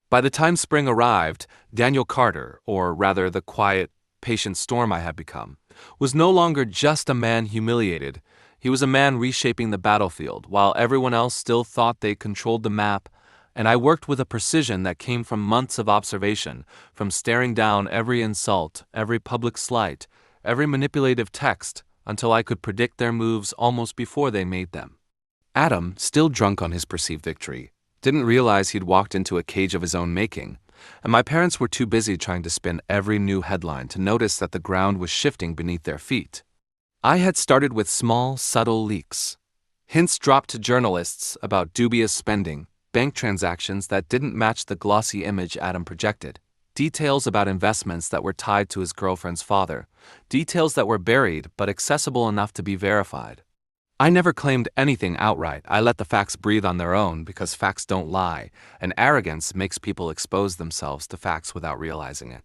By the time spring arrived, Daniel Carter, or rather the quiet, patient storm I had become, was no longer just a man humiliated. He was a man reshaping the battlefield, while everyone else still thought they controlled the map, and I worked with a precision that came from months of observation, from staring down every insult, every public slight, every manipulative text, until I could predict their moves almost before they made them. Adam, still drunk on his perceived victory, didn't realize he'd walked into a cage of his own making, and my parents were too busy trying to spin every new headline to notice that the ground was shifting beneath their feet. I had started with small, subtle leaks. Hints dropped to journalists about dubious spending, bank transactions that didn't match the glossy image Adam projected, details about investments that were tied to his girlfriend's father, details that were buried but accessible enough to be verified. I never claimed anything outright. I let the facts breathe on their own because facts don't lie, and arrogance makes people expose themselves to facts without realizing it.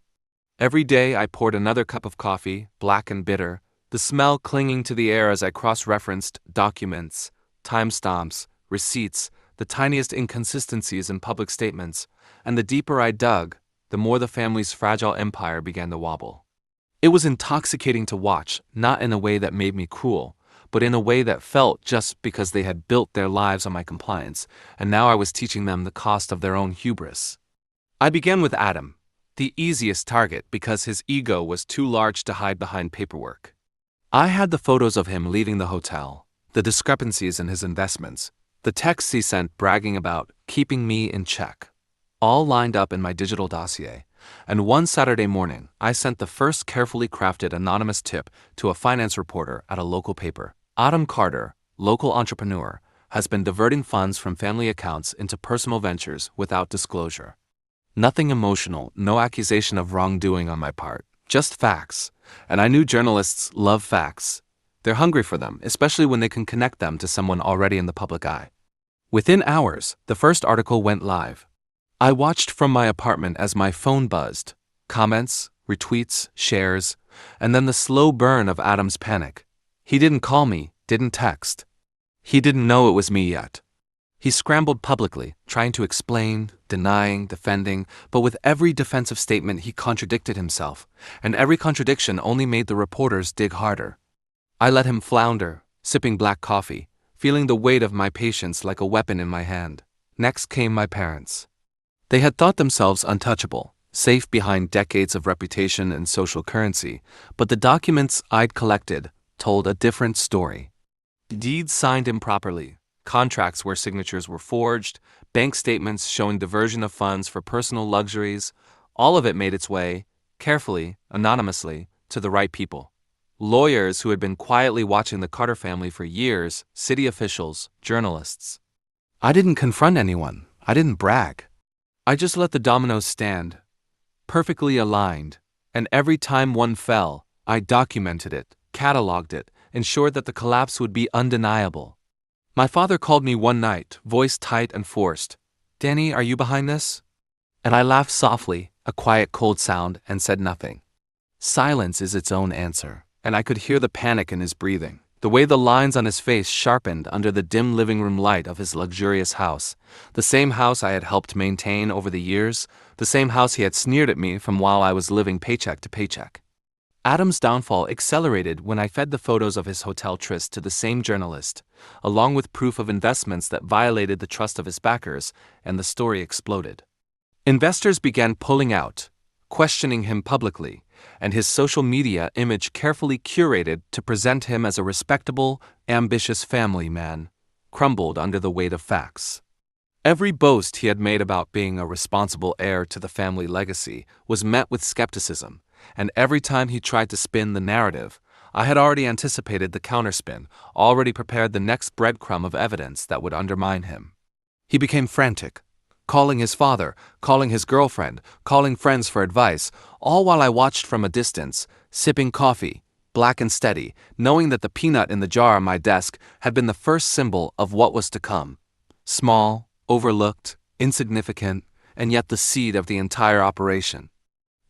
Every day I poured another cup of coffee, black and bitter, the smell clinging to the air as I cross-referenced documents, timestamps, receipts, the tiniest inconsistencies in public statements, and the deeper I dug, the more the family's fragile empire began to wobble. It was intoxicating to watch, not in a way that made me cruel, but in a way that felt just because they had built their lives on my compliance, and now I was teaching them the cost of their own hubris. I began with Adam, the easiest target because his ego was too large to hide behind paperwork. I had the photos of him leaving the hotel, the discrepancies in his investments, the texts he sent bragging about keeping me in check, all lined up in my digital dossier. And one Saturday morning, I sent the first carefully crafted anonymous tip to a finance reporter at a local paper. Adam Carter, local entrepreneur, has been diverting funds from family accounts into personal ventures without disclosure. Nothing emotional, no accusation of wrongdoing on my part, just facts. And I knew journalists love facts. They're hungry for them, especially when they can connect them to someone already in the public eye. Within hours, the first article went live. I watched from my apartment as my phone buzzed. Comments, retweets, shares, and then the slow burn of Adam's panic. He didn't call me, didn't text. He didn't know it was me yet. He scrambled publicly, trying to explain, denying, defending, but with every defensive statement he contradicted himself, and every contradiction only made the reporters dig harder. I let him flounder, sipping black coffee, feeling the weight of my patience like a weapon in my hand. Next came my parents. They had thought themselves untouchable, safe behind decades of reputation and social currency, but the documents I'd collected told a different story. Deeds signed improperly, contracts where signatures were forged, bank statements showing diversion of funds for personal luxuries, all of it made its way, carefully, anonymously, to the right people. Lawyers who had been quietly watching the Carter family for years, city officials, journalists. I didn't confront anyone. I didn't brag. I just let the dominoes stand, perfectly aligned, and every time one fell, I documented it, cataloged it, ensured that the collapse would be undeniable. My father called me one night, voice tight and forced. "Danny, are you behind this?" And I laughed softly, a quiet cold sound, and said nothing. Silence is its own answer, and I could hear the panic in his breathing, the way the lines on his face sharpened under the dim living room light of his luxurious house, the same house I had helped maintain over the years, the same house he had sneered at me from while I was living paycheck to paycheck. Adam's downfall accelerated when I fed the photos of his hotel tryst to the same journalist, along with proof of investments that violated the trust of his backers, and the story exploded. Investors began pulling out, questioning him publicly, and his social media image carefully curated to present him as a respectable, ambitious family man, crumbled under the weight of facts. Every boast he had made about being a responsible heir to the family legacy was met with skepticism, and every time he tried to spin the narrative, I had already anticipated the counterspin, already prepared the next breadcrumb of evidence that would undermine him. He became frantic, calling his father, calling his girlfriend, calling friends for advice, all while I watched from a distance, sipping coffee, black and steady, knowing that the peanut in the jar on my desk had been the first symbol of what was to come. Small, overlooked, insignificant, and yet the seed of the entire operation.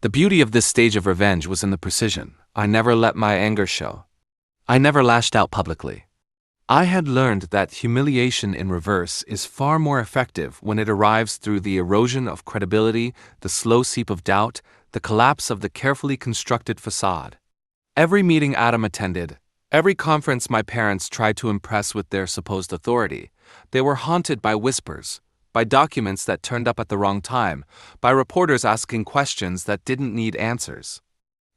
The beauty of this stage of revenge was in the precision. I never let my anger show. I never lashed out publicly. I had learned that humiliation in reverse is far more effective when it arrives through the erosion of credibility, the slow seep of doubt, the collapse of the carefully constructed facade. Every meeting Adam attended, every conference my parents tried to impress with their supposed authority, they were haunted by whispers, by documents that turned up at the wrong time, by reporters asking questions that didn't need answers.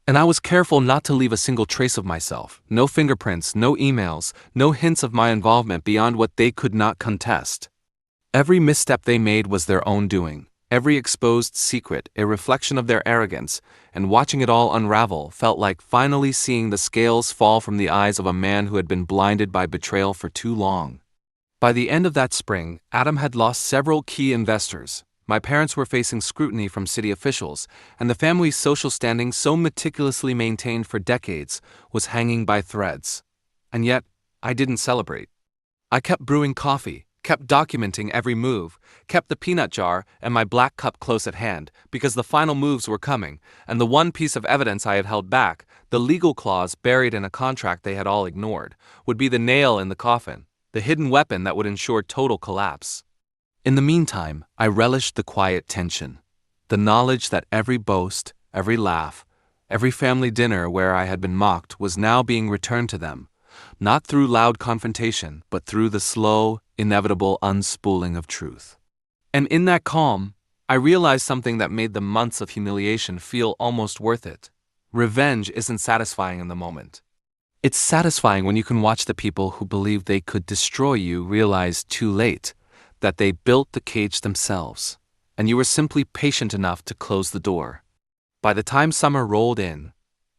And I was careful not to leave a single trace of myself, no fingerprints, no emails, no hints of my involvement beyond what they could not contest. Every misstep they made was their own doing, every exposed secret a reflection of their arrogance, and watching it all unravel felt like finally seeing the scales fall from the eyes of a man who had been blinded by betrayal for too long. By the end of that spring, Adam had lost several key investors. My parents were facing scrutiny from city officials, and the family's social standing, so meticulously maintained for decades, was hanging by threads. And yet, I didn't celebrate. I kept brewing coffee, kept documenting every move, kept the peanut jar and my black cup close at hand, because the final moves were coming, and the one piece of evidence I had held back, the legal clause buried in a contract they had all ignored, would be the nail in the coffin, the hidden weapon that would ensure total collapse. In the meantime, I relished the quiet tension, the knowledge that every boast, every laugh, every family dinner where I had been mocked was now being returned to them, not through loud confrontation, but through the slow, inevitable unspooling of truth. And in that calm, I realized something that made the months of humiliation feel almost worth it. Revenge isn't satisfying in the moment. It's satisfying when you can watch the people who believed they could destroy you realize too late that they built the cage themselves, and you were simply patient enough to close the door. By the time summer rolled in,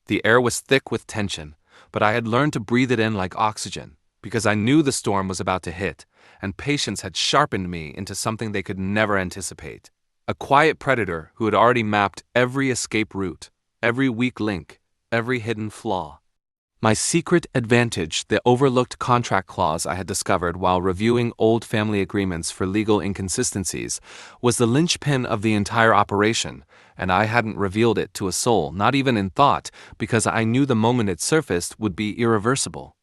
the air was thick with tension, but I had learned to breathe it in like oxygen, because I knew the storm was about to hit, and patience had sharpened me into something they could never anticipate. A quiet predator who had already mapped every escape route, every weak link, every hidden flaw. My secret advantage, the overlooked contract clause I had discovered while reviewing old family agreements for legal inconsistencies, was the linchpin of the entire operation, and I hadn't revealed it to a soul, not even in thought, because I knew the moment it surfaced would be irreversible.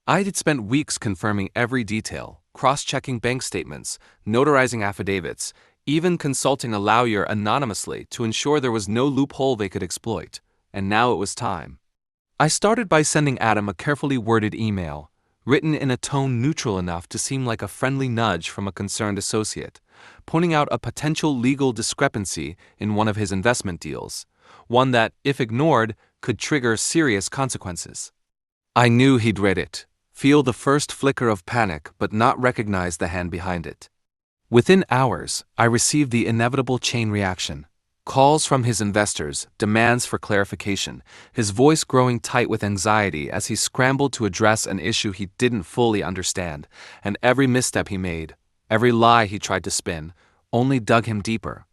I had spent weeks confirming every detail, cross-checking bank statements, notarizing affidavits, even consulting a lawyer anonymously to ensure there was no loophole they could exploit, and now it was time. I started by sending Adam a carefully worded email, written in a tone neutral enough to seem like a friendly nudge from a concerned associate, pointing out a potential legal discrepancy in one of his investment deals, one that, if ignored, could trigger serious consequences. I knew he'd read it, feel the first flicker of panic, but not recognize the hand behind it. Within hours, I received the inevitable chain reaction. Calls from his investors, demands for clarification, his voice growing tight with anxiety as he scrambled to address an issue he didn't fully understand, and every misstep he made, every lie he tried to spin, only dug him deeper.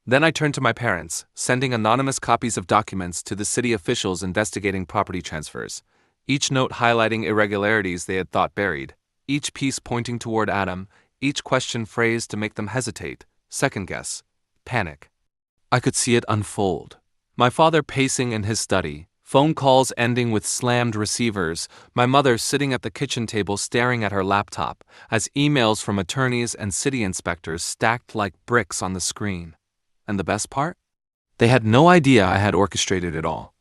Then I turned to my parents, sending anonymous copies of documents to the city officials investigating property transfers, each note highlighting irregularities they had thought buried, each piece pointing toward Adam, each question phrased to make them hesitate, second-guess, panic. I could see it unfold. My father pacing in his study, phone calls ending with slammed receivers, my mother sitting at the kitchen table staring at her laptop, as emails from attorneys and city inspectors stacked like bricks on the screen. And the best part? They had no idea I had orchestrated it all.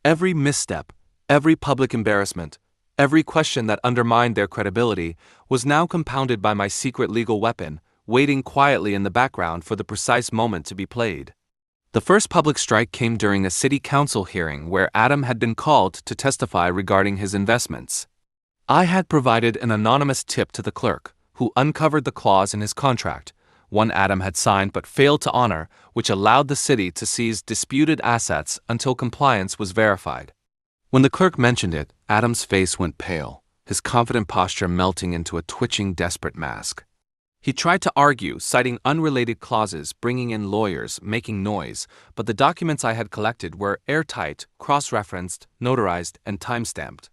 Every misstep, every public embarrassment, every question that undermined their credibility was now compounded by my secret legal weapon, waiting quietly in the background for the precise moment to be played. The first public strike came during a city council hearing where Adam had been called to testify regarding his investments. I had provided an anonymous tip to the clerk, who uncovered the clause in his contract, one Adam had signed but failed to honor, which allowed the city to seize disputed assets until compliance was verified. When the clerk mentioned it, Adam's face went pale, his confident posture melting into a twitching, desperate mask. He tried to argue, citing unrelated clauses, bringing in lawyers, making noise, but the documents I had collected were airtight, cross-referenced, notarized, and time-stamped.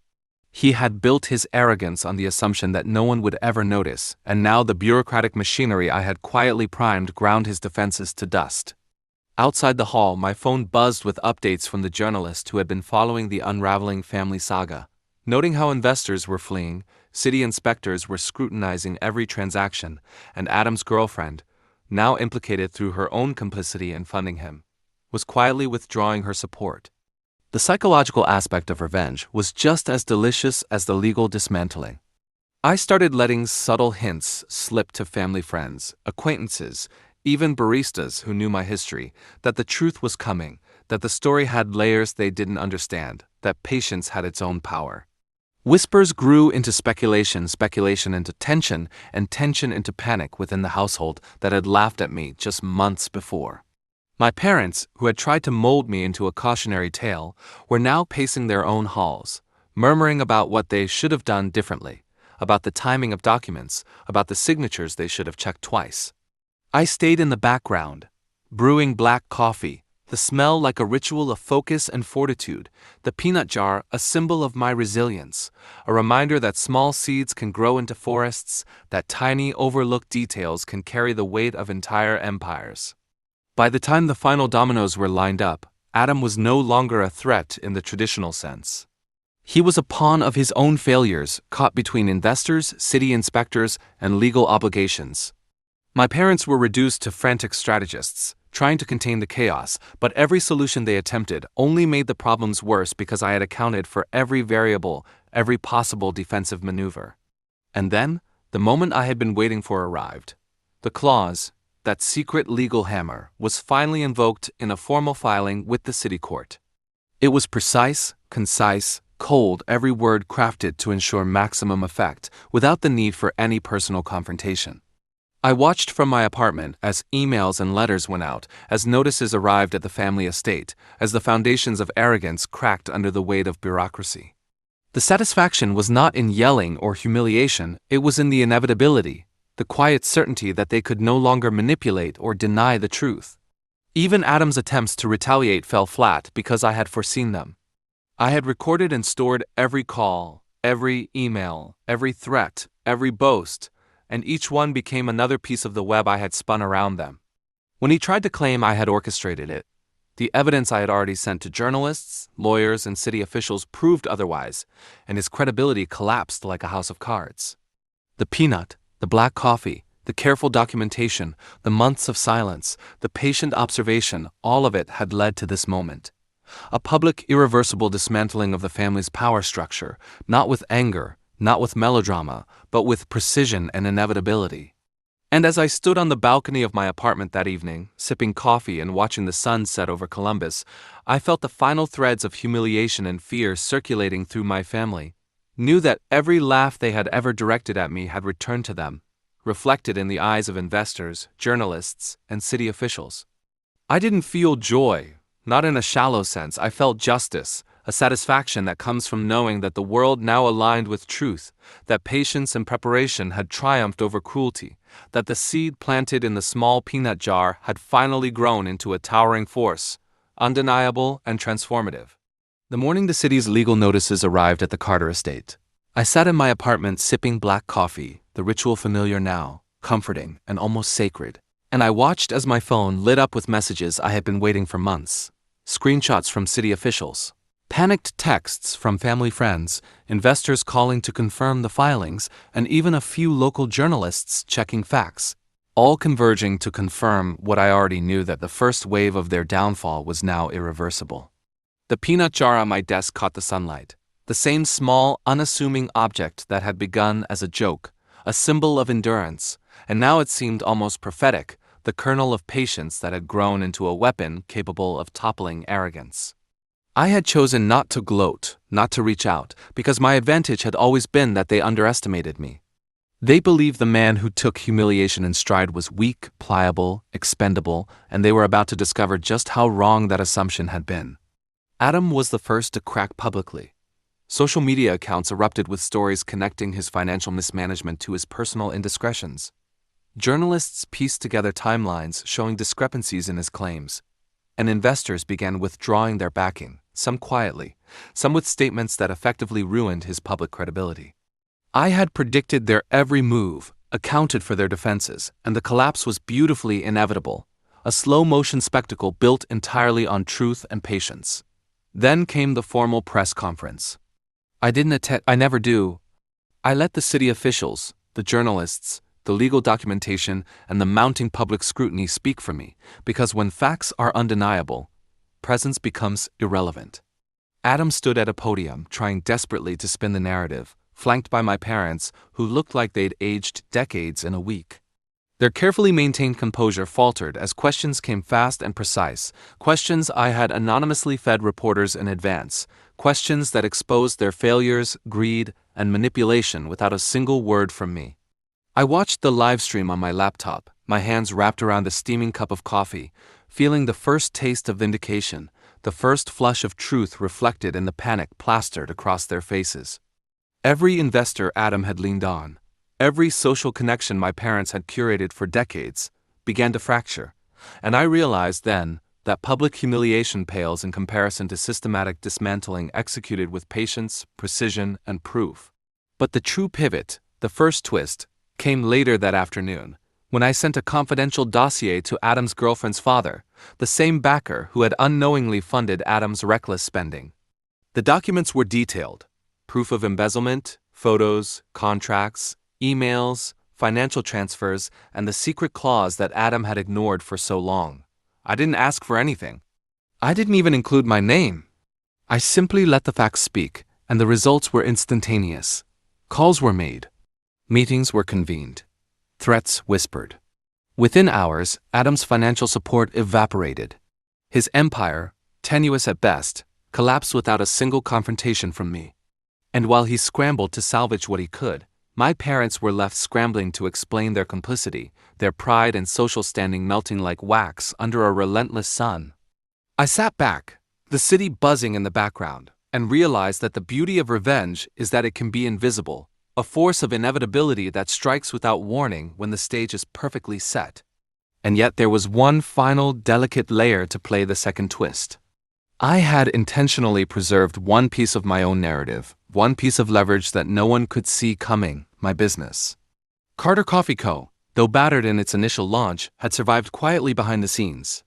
He had built his arrogance on the assumption that no one would ever notice, and now the bureaucratic machinery I had quietly primed ground his defenses to dust. Outside the hall, my phone buzzed with updates from the journalist who had been following the unraveling family saga, noting how investors were fleeing, city inspectors were scrutinizing every transaction, and Adam's girlfriend, now implicated through her own complicity in funding him, was quietly withdrawing her support. The psychological aspect of revenge was just as delicious as the legal dismantling. I started letting subtle hints slip to family friends, acquaintances, even baristas who knew my history, that the truth was coming, that the story had layers they didn't understand, that patience had its own power. Whispers grew into speculation, speculation into tension, and tension into panic within the household that had laughed at me just months before. My parents, who had tried to mold me into a cautionary tale, were now pacing their own halls, murmuring about what they should have done differently, about the timing of documents, about the signatures they should have checked twice. I stayed in the background, brewing black coffee, the smell like a ritual of focus and fortitude, the peanut jar a symbol of my resilience, a reminder that small seeds can grow into forests, that tiny overlooked details can carry the weight of entire empires. By the time the final dominoes were lined up, Adam was no longer a threat in the traditional sense. He was a pawn of his own failures, caught between investors, city inspectors, and legal obligations. My parents were reduced to frantic strategists, trying to contain the chaos, but every solution they attempted only made the problems worse because I had accounted for every variable, every possible defensive maneuver. And then, the moment I had been waiting for arrived. The clause, that secret legal hammer, was finally invoked in a formal filing with the city court. It was precise, concise, cold, every word crafted to ensure maximum effect, without the need for any personal confrontation. I watched from my apartment as emails and letters went out, as notices arrived at the family estate, as the foundations of arrogance cracked under the weight of bureaucracy. The satisfaction was not in yelling or humiliation, it was in the inevitability, the quiet certainty that they could no longer manipulate or deny the truth. Even Adam's attempts to retaliate fell flat because I had foreseen them. I had recorded and stored every call, every email, every threat, every boast, and each one became another piece of the web I had spun around them. When he tried to claim I had orchestrated it, the evidence I had already sent to journalists, lawyers, and city officials proved otherwise, and his credibility collapsed like a house of cards. The peanut, the black coffee, the careful documentation, the months of silence, the patient observation, all of it had led to this moment. A public, irreversible dismantling of the family's power structure, not with anger, not with melodrama, but with precision and inevitability. And as I stood on the balcony of my apartment that evening, sipping coffee and watching the sun set over Columbus, I felt the final threads of humiliation and fear circulating through my family, knew that every laugh they had ever directed at me had returned to them, reflected in the eyes of investors, journalists, and city officials. I didn't feel joy, not in a shallow sense. I felt justice, a satisfaction that comes from knowing that the world now aligned with truth, that patience and preparation had triumphed over cruelty, that the seed planted in the small peanut jar had finally grown into a towering force, undeniable and transformative. The morning the city's legal notices arrived at the Carter estate, I sat in my apartment sipping black coffee, the ritual familiar now, comforting and almost sacred, and I watched as my phone lit up with messages I had been waiting for months, screenshots from city officials, panicked texts from family friends, investors calling to confirm the filings, and even a few local journalists checking facts, all converging to confirm what I already knew, that the first wave of their downfall was now irreversible. The peanut jar on my desk caught the sunlight, the same small, unassuming object that had begun as a joke, a symbol of endurance, and now it seemed almost prophetic, the kernel of patience that had grown into a weapon capable of toppling arrogance. I had chosen not to gloat, not to reach out, because my advantage had always been that they underestimated me. They believed the man who took humiliation in stride was weak, pliable, expendable, and they were about to discover just how wrong that assumption had been. Adam was the first to crack publicly. Social media accounts erupted with stories connecting his financial mismanagement to his personal indiscretions. Journalists pieced together timelines showing discrepancies in his claims, and investors began withdrawing their backing, some quietly, some with statements that effectively ruined his public credibility. I had predicted their every move, accounted for their defenses, and the collapse was beautifully inevitable, a slow-motion spectacle built entirely on truth and patience. Then came the formal press conference. I never do. I let the city officials, the journalists, the legal documentation, and the mounting public scrutiny speak for me, because when facts are undeniable, presence becomes irrelevant. Adam stood at a podium, trying desperately to spin the narrative, flanked by my parents, who looked like they'd aged decades in a week. Their carefully maintained composure faltered as questions came fast and precise, questions I had anonymously fed reporters in advance, questions that exposed their failures, greed, and manipulation without a single word from me. I watched the live stream on my laptop, my hands wrapped around a steaming cup of coffee, feeling the first taste of vindication, the first flush of truth reflected in the panic plastered across their faces. Every investor Adam had leaned on, every social connection my parents had curated for decades, began to fracture, and I realized then that public humiliation pales in comparison to systematic dismantling executed with patience, precision, and proof. But the true pivot, the first twist, came later that afternoon, when I sent a confidential dossier to Adam's girlfriend's father, the same backer who had unknowingly funded Adam's reckless spending. The documents were detailed: proof of embezzlement, photos, contracts, emails, financial transfers, and the secret clause that Adam had ignored for so long. I didn't ask for anything. I didn't even include my name. I simply let the facts speak, and the results were instantaneous. Calls were made. Meetings were convened. Threats whispered. Within hours, Adam's financial support evaporated. His empire, tenuous at best, collapsed without a single confrontation from me. And while he scrambled to salvage what he could, my parents were left scrambling to explain their complicity, their pride and social standing melting like wax under a relentless sun. I sat back, the city buzzing in the background, and realized that the beauty of revenge is that it can be invisible, a force of inevitability that strikes without warning when the stage is perfectly set. And yet there was one final delicate layer to play the second twist. I had intentionally preserved one piece of my own narrative, one piece of leverage that no one could see coming: my business. Carter Coffee Co., though battered in its initial launch, had survived quietly behind the scenes.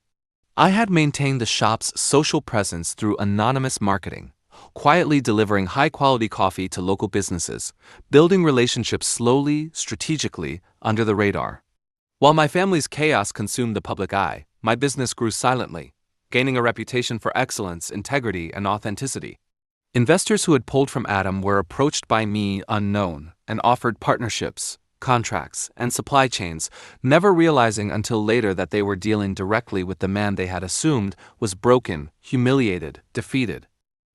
I had maintained the shop's social presence through anonymous marketing, quietly delivering high-quality coffee to local businesses, building relationships slowly, strategically, under the radar. While my family's chaos consumed the public eye, my business grew silently, gaining a reputation for excellence, integrity, and authenticity. Investors who had pulled from Adam were approached by me unknown and offered partnerships, contracts, and supply chains, never realizing until later that they were dealing directly with the man they had assumed was broken, humiliated, defeated.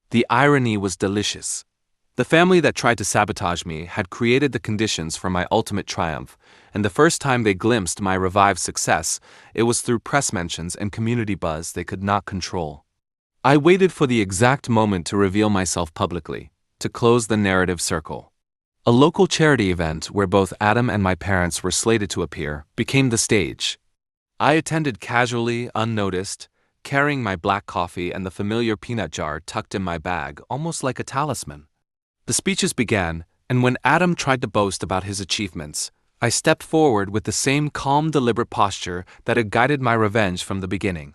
The irony was delicious. The family that tried to sabotage me had created the conditions for my ultimate triumph, and the first time they glimpsed my revived success, it was through press mentions and community buzz they could not control. I waited for the exact moment to reveal myself publicly, to close the narrative circle. A local charity event where both Adam and my parents were slated to appear became the stage. I attended casually, unnoticed, carrying my black coffee and the familiar peanut jar tucked in my bag, almost like a talisman. The speeches began, and when Adam tried to boast about his achievements, I stepped forward with the same calm, deliberate posture that had guided my revenge from the beginning.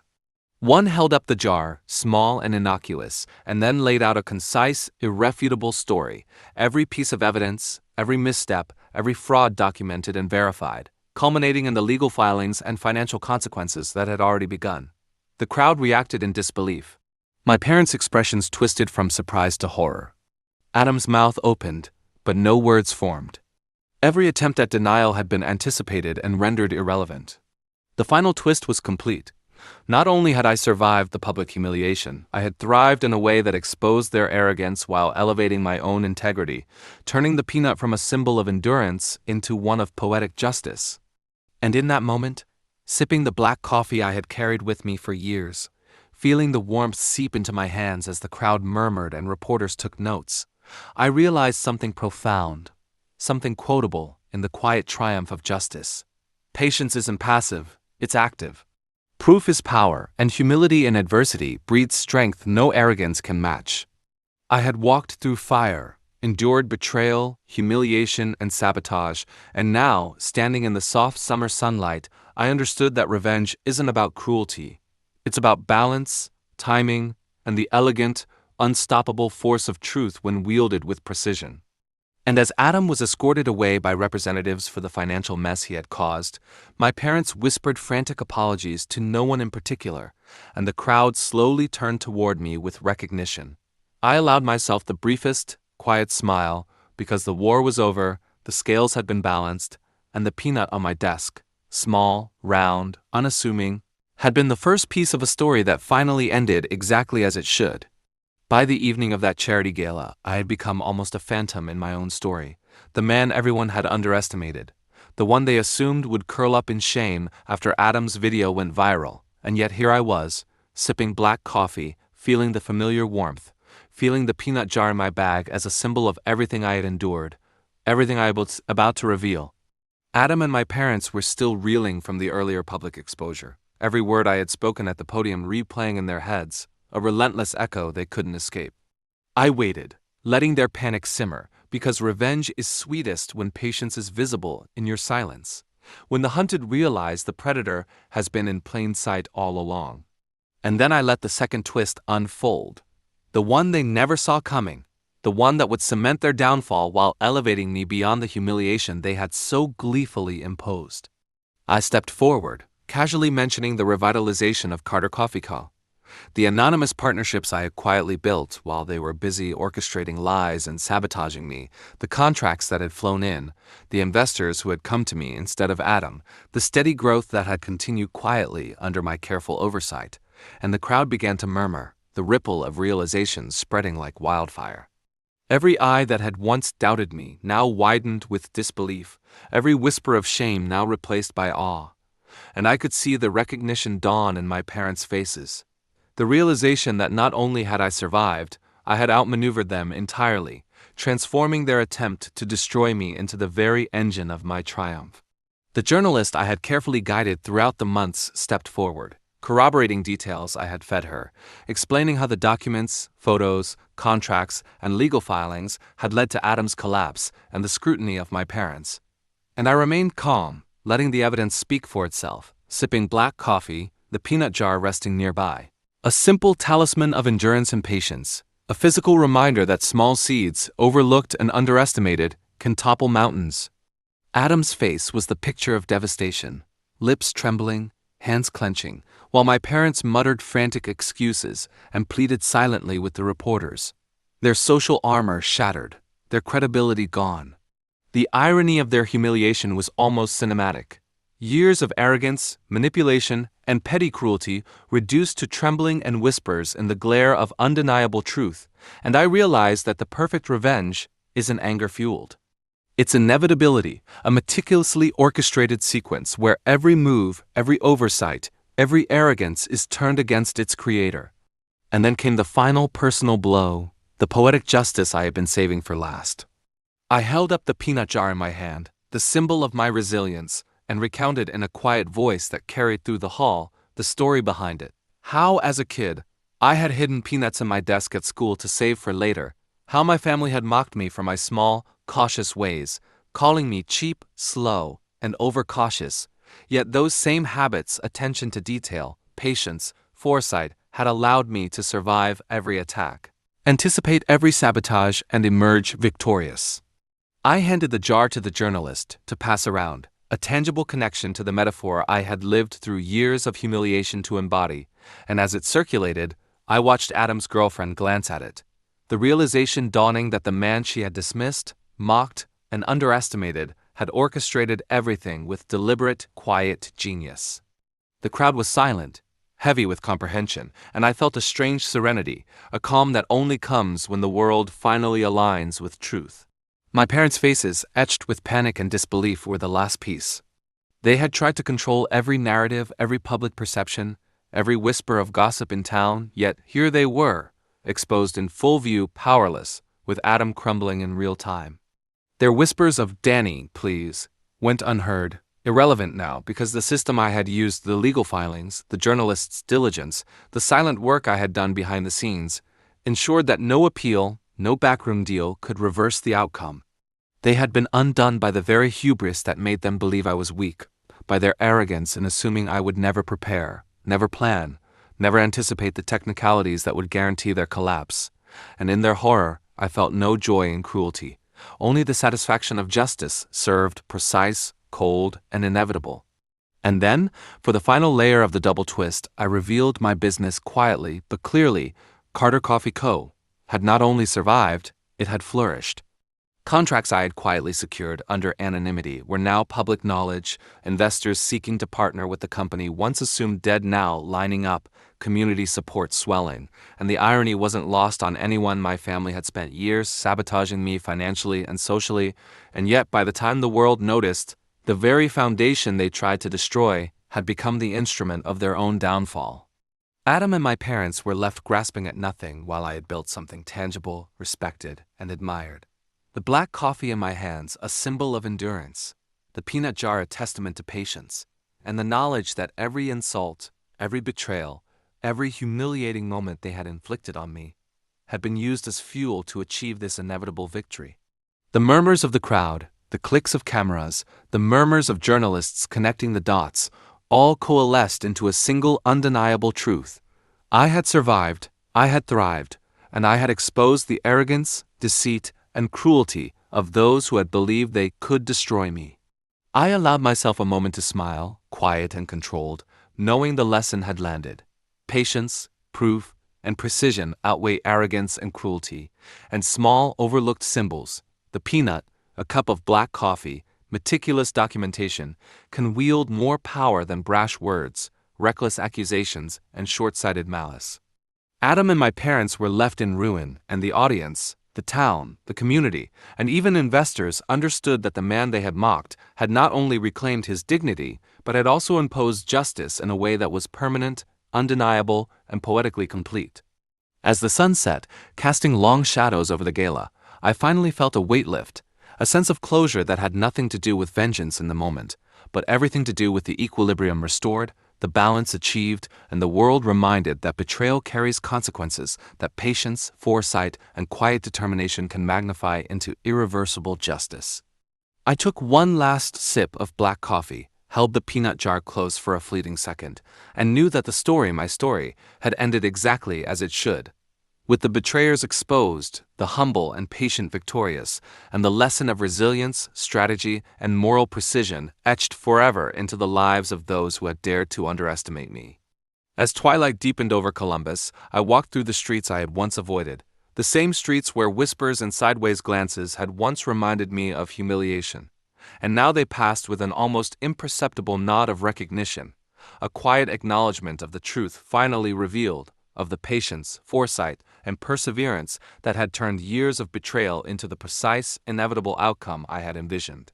One held up the jar, small and innocuous, and then laid out a concise, irrefutable story, every piece of evidence, every misstep, every fraud documented and verified, culminating in the legal filings and financial consequences that had already begun. The crowd reacted in disbelief. My parents' expressions twisted from surprise to horror. Adam's mouth opened, but no words formed. Every attempt at denial had been anticipated and rendered irrelevant. The final twist was complete. Not only had I survived the public humiliation, I had thrived in a way that exposed their arrogance while elevating my own integrity, turning the peanut from a symbol of endurance into one of poetic justice. And in that moment, sipping the black coffee I had carried with me for years, feeling the warmth seep into my hands as the crowd murmured and reporters took notes, I realized something profound, something quotable in the quiet triumph of justice. Patience isn't passive, it's active. Proof is power, and humility in adversity breeds strength no arrogance can match. I had walked through fire, endured betrayal, humiliation, and sabotage, and now, standing in the soft summer sunlight, I understood that revenge isn't about cruelty. It's about balance, timing, and the elegant, unstoppable force of truth when wielded with precision. And as Adam was escorted away by representatives for the financial mess he had caused, my parents whispered frantic apologies to no one in particular, and the crowd slowly turned toward me with recognition. I allowed myself the briefest, quiet smile, because the war was over, the scales had been balanced, and the peanut on my desk, small, round, unassuming, had been the first piece of a story that finally ended exactly as it should. By the evening of that charity gala, I had become almost a phantom in my own story, the man everyone had underestimated, the one they assumed would curl up in shame after Adam's video went viral, and yet here I was, sipping black coffee, feeling the familiar warmth, feeling the peanut jar in my bag as a symbol of everything I had endured, everything I was about to reveal. Adam and my parents were still reeling from the earlier public exposure, every word I had spoken at the podium replaying in their heads, a relentless echo they couldn't escape. I waited, letting their panic simmer, because revenge is sweetest when patience is visible in your silence, when the hunted realize the predator has been in plain sight all along. And then I let the second twist unfold, the one they never saw coming, the one that would cement their downfall while elevating me beyond the humiliation they had so gleefully imposed. I stepped forward, casually mentioning the revitalization of Carter Coffee Co., the anonymous partnerships I had quietly built while they were busy orchestrating lies and sabotaging me, the contracts that had flown in, the investors who had come to me instead of Adam, the steady growth that had continued quietly under my careful oversight, and the crowd began to murmur, the ripple of realizations spreading like wildfire. Every eye that had once doubted me now widened with disbelief, every whisper of shame now replaced by awe, and I could see the recognition dawn in my parents' faces. The realization that not only had I survived, I had outmaneuvered them entirely, transforming their attempt to destroy me into the very engine of my triumph. The journalist I had carefully guided throughout the months stepped forward, corroborating details I had fed her, explaining how the documents, photos, contracts, and legal filings had led to Adam's collapse and the scrutiny of my parents. And I remained calm, letting the evidence speak for itself, sipping black coffee, the peanut jar resting nearby. A simple talisman of endurance and patience, a physical reminder that small seeds, overlooked and underestimated, can topple mountains. Adam's face was the picture of devastation, lips trembling, hands clenching, while my parents muttered frantic excuses and pleaded silently with the reporters. Their social armor shattered, their credibility gone. The irony of their humiliation was almost cinematic. Years of arrogance, manipulation, and petty cruelty reduced to trembling and whispers in the glare of undeniable truth, and I realized that the perfect revenge isn't anger-fueled. It's inevitability, a meticulously orchestrated sequence where every move, every oversight, every arrogance is turned against its creator. And then came the final personal blow, the poetic justice I had been saving for last. I held up the peanut jar in my hand, the symbol of my resilience, and recounted in a quiet voice that carried through the hall the story behind it. How, as a kid, I had hidden peanuts in my desk at school to save for later, how my family had mocked me for my small, cautious ways, calling me cheap, slow, and overcautious, yet those same habits, attention to detail, patience, foresight, had allowed me to survive every attack, anticipate every sabotage, and emerge victorious. I handed the jar to the journalist to pass around, a tangible connection to the metaphor I had lived through years of humiliation to embody, and as it circulated, I watched Adam's girlfriend glance at it, the realization dawning that the man she had dismissed, mocked, and underestimated had orchestrated everything with deliberate, quiet genius. The crowd was silent, heavy with comprehension, and I felt a strange serenity, a calm that only comes when the world finally aligns with truth. My parents' faces, etched with panic and disbelief, were the last piece. They had tried to control every narrative, every public perception, every whisper of gossip in town, yet here they were, exposed in full view, powerless, with Adam crumbling in real time. Their whispers of "Danny, please," went unheard, irrelevant now because the system I had used, the legal filings, the journalist's diligence, the silent work I had done behind the scenes, ensured that no appeal, no backroom deal could reverse the outcome. They had been undone by the very hubris that made them believe I was weak, by their arrogance in assuming I would never prepare, never plan, never anticipate the technicalities that would guarantee their collapse. And in their horror, I felt no joy in cruelty, only the satisfaction of justice served, precise, cold, and inevitable. And then, for the final layer of the double twist, I revealed my business quietly but clearly. Carter Coffee Co. had not only survived, it had flourished. Contracts I had quietly secured under anonymity were now public knowledge, investors seeking to partner with the company once assumed dead now lining up, community support swelling, and the irony wasn't lost on anyone. My family had spent years sabotaging me financially and socially, and yet by the time the world noticed, the very foundation they tried to destroy had become the instrument of their own downfall. Adam and my parents were left grasping at nothing while I had built something tangible, respected, and admired. The black coffee in my hands, a symbol of endurance, the peanut jar a testament to patience, and the knowledge that every insult, every betrayal, every humiliating moment they had inflicted on me had been used as fuel to achieve this inevitable victory. The murmurs of the crowd, the clicks of cameras, the murmurs of journalists connecting the dots, all coalesced into a single undeniable truth. I had survived, I had thrived, and I had exposed the arrogance, deceit, and cruelty of those who had believed they could destroy me. I allowed myself a moment to smile, quiet and controlled, knowing the lesson had landed. Patience, proof, and precision outweigh arrogance and cruelty, and small, overlooked symbols, the peanut, a cup of black coffee, meticulous documentation, can wield more power than brash words, reckless accusations, and short-sighted malice. Adam and my parents were left in ruin, and the audience, the town, the community, and even investors understood that the man they had mocked had not only reclaimed his dignity, but had also imposed justice in a way that was permanent, undeniable, and poetically complete. As the sun set, casting long shadows over the gala, I finally felt a weight lift, a sense of closure that had nothing to do with vengeance in the moment, but everything to do with the equilibrium restored, the balance achieved, and the world reminded that betrayal carries consequences that patience, foresight, and quiet determination can magnify into irreversible justice. I took one last sip of black coffee, held the peanut jar close for a fleeting second, and knew that the story, my story, had ended exactly as it should. With the betrayers exposed, the humble and patient victorious, and the lesson of resilience, strategy, and moral precision etched forever into the lives of those who had dared to underestimate me. As twilight deepened over Columbus, I walked through the streets I had once avoided, the same streets where whispers and sideways glances had once reminded me of humiliation. And now they passed with an almost imperceptible nod of recognition, a quiet acknowledgement of the truth finally revealed, of the patience, foresight, and perseverance that had turned years of betrayal into the precise, inevitable outcome I had envisioned.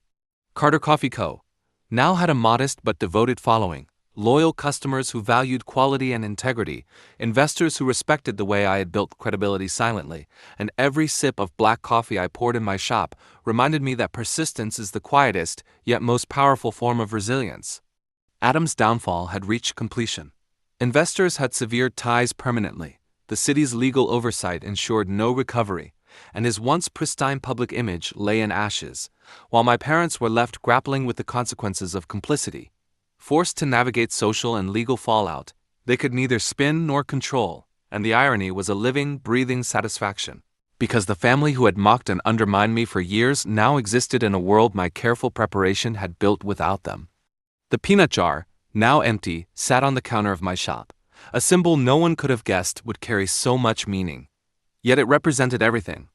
Carter Coffee Co. now had a modest but devoted following, loyal customers who valued quality and integrity, investors who respected the way I had built credibility silently, and every sip of black coffee I poured in my shop reminded me that persistence is the quietest, yet most powerful form of resilience. Adam's downfall had reached completion. Investors had severed ties permanently, the city's legal oversight ensured no recovery, and his once pristine public image lay in ashes, while my parents were left grappling with the consequences of complicity. Forced to navigate social and legal fallout, they could neither spin nor control, and the irony was a living, breathing satisfaction, because the family who had mocked and undermined me for years now existed in a world my careful preparation had built without them. The peanut jar, now empty, sat on the counter of my shop, a symbol no one could have guessed would carry so much meaning. Yet it represented everything: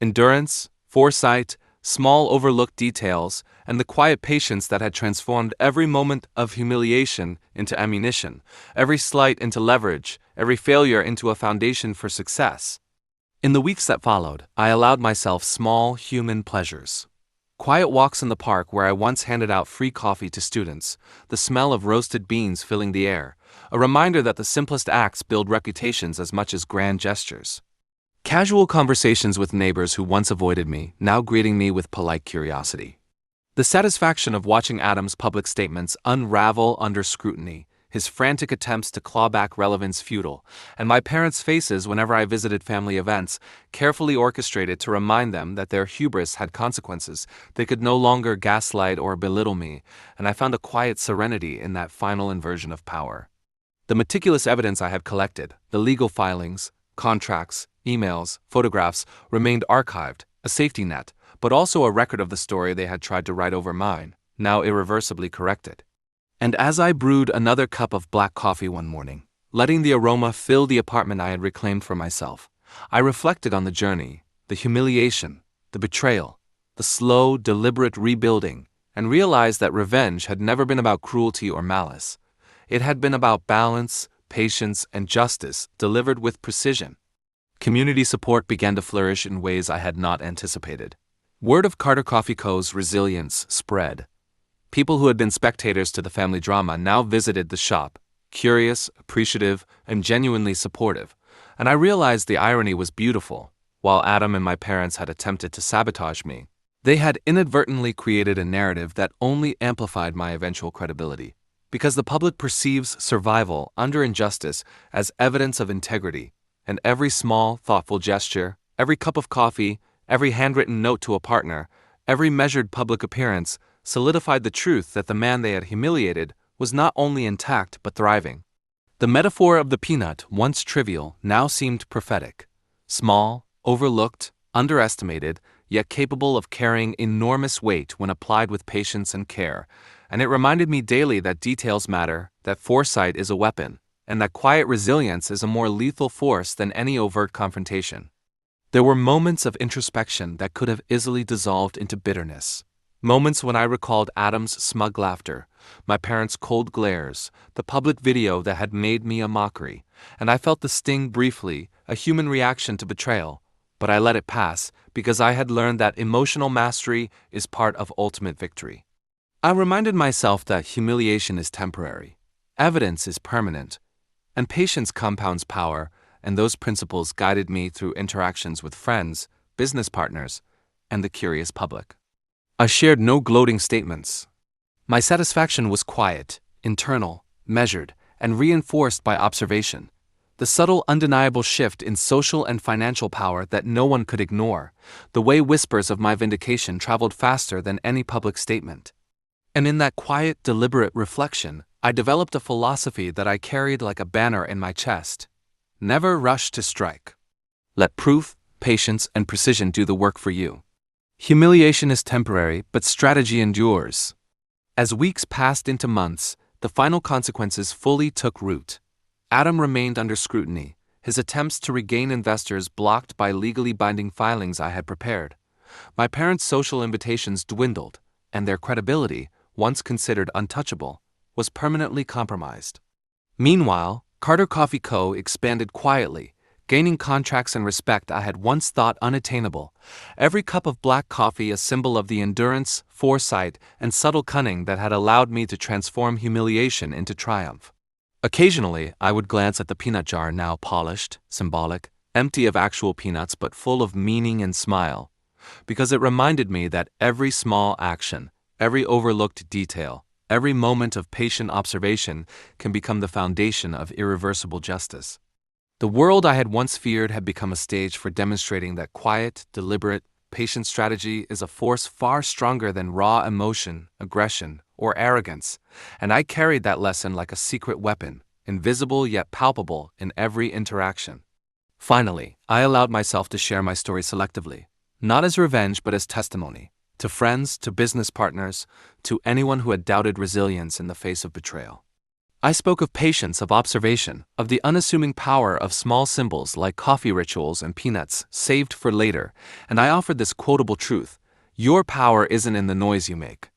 endurance, foresight, small overlooked details, and the quiet patience that had transformed every moment of humiliation into ammunition, every slight into leverage, every failure into a foundation for success. In the weeks that followed, I allowed myself small human pleasures. Quiet walks in the park where I once handed out free coffee to students, the smell of roasted beans filling the air, a reminder that the simplest acts build reputations as much as grand gestures. Casual conversations with neighbors who once avoided me, now greeting me with polite curiosity. The satisfaction of watching Adam's public statements unravel under scrutiny, his frantic attempts to claw back relevance futile, and my parents' faces whenever I visited family events, carefully orchestrated to remind them that their hubris had consequences. They could no longer gaslight or belittle me, and I found a quiet serenity in that final inversion of power. The meticulous evidence I had collected, the legal filings, contracts, emails, photographs, remained archived, a safety net, but also a record of the story they had tried to write over mine, now irreversibly corrected. And as I brewed another cup of black coffee one morning, letting the aroma fill the apartment I had reclaimed for myself, I reflected on the journey, the humiliation, the betrayal, the slow, deliberate rebuilding, and realized that revenge had never been about cruelty or malice. It had been about balance, patience, and justice delivered with precision. Community support began to flourish in ways I had not anticipated. Word of Carter Coffee Co.'s resilience spread. People who had been spectators to the family drama now visited the shop, curious, appreciative, and genuinely supportive, and I realized the irony was beautiful. While Adam and my parents had attempted to sabotage me, they had inadvertently created a narrative that only amplified my eventual credibility, because the public perceives survival under injustice as evidence of integrity, and every small, thoughtful gesture, every cup of coffee, every handwritten note to a partner, every measured public appearance solidified the truth that the man they had humiliated was not only intact but thriving. The metaphor of the peanut, once trivial, now seemed prophetic. Small, overlooked, underestimated, yet capable of carrying enormous weight when applied with patience and care, and it reminded me daily that details matter, that foresight is a weapon, and that quiet resilience is a more lethal force than any overt confrontation. There were moments of introspection that could have easily dissolved into bitterness. Moments when I recalled Adam's smug laughter, my parents' cold glares, the public video that had made me a mockery, and I felt the sting briefly, a human reaction to betrayal, but I let it pass because I had learned that emotional mastery is part of ultimate victory. I reminded myself that humiliation is temporary, evidence is permanent, and patience compounds power, and those principles guided me through interactions with friends, business partners, and the curious public. I shared no gloating statements. My satisfaction was quiet, internal, measured, and reinforced by observation. The subtle, undeniable shift in social and financial power that no one could ignore, the way whispers of my vindication traveled faster than any public statement. And in that quiet, deliberate reflection, I developed a philosophy that I carried like a banner in my chest. Never rush to strike. Let proof, patience, and precision do the work for you. Humiliation is temporary, but strategy endures. As weeks passed into months, the final consequences fully took root. Adam remained under scrutiny, his attempts to regain investors blocked by legally binding filings I had prepared. My parents' social invitations dwindled, and their credibility, once considered untouchable, was permanently compromised. Meanwhile, Carter Coffee Co. expanded quietly, gaining contracts and respect I had once thought unattainable, every cup of black coffee a symbol of the endurance, foresight, and subtle cunning that had allowed me to transform humiliation into triumph. Occasionally, I would glance at the peanut jar, now polished, symbolic, empty of actual peanuts but full of meaning and smile, because it reminded me that every small action, every overlooked detail, every moment of patient observation can become the foundation of irreversible justice. The world I had once feared had become a stage for demonstrating that quiet, deliberate, patient strategy is a force far stronger than raw emotion, aggression, or arrogance, and I carried that lesson like a secret weapon, invisible yet palpable in every interaction. Finally, I allowed myself to share my story selectively, not as revenge but as testimony, to friends, to business partners, to anyone who had doubted resilience in the face of betrayal. I spoke of patience, of observation, of the unassuming power of small symbols like coffee rituals and peanuts saved for later, and I offered this quotable truth: your power isn't in the noise you make.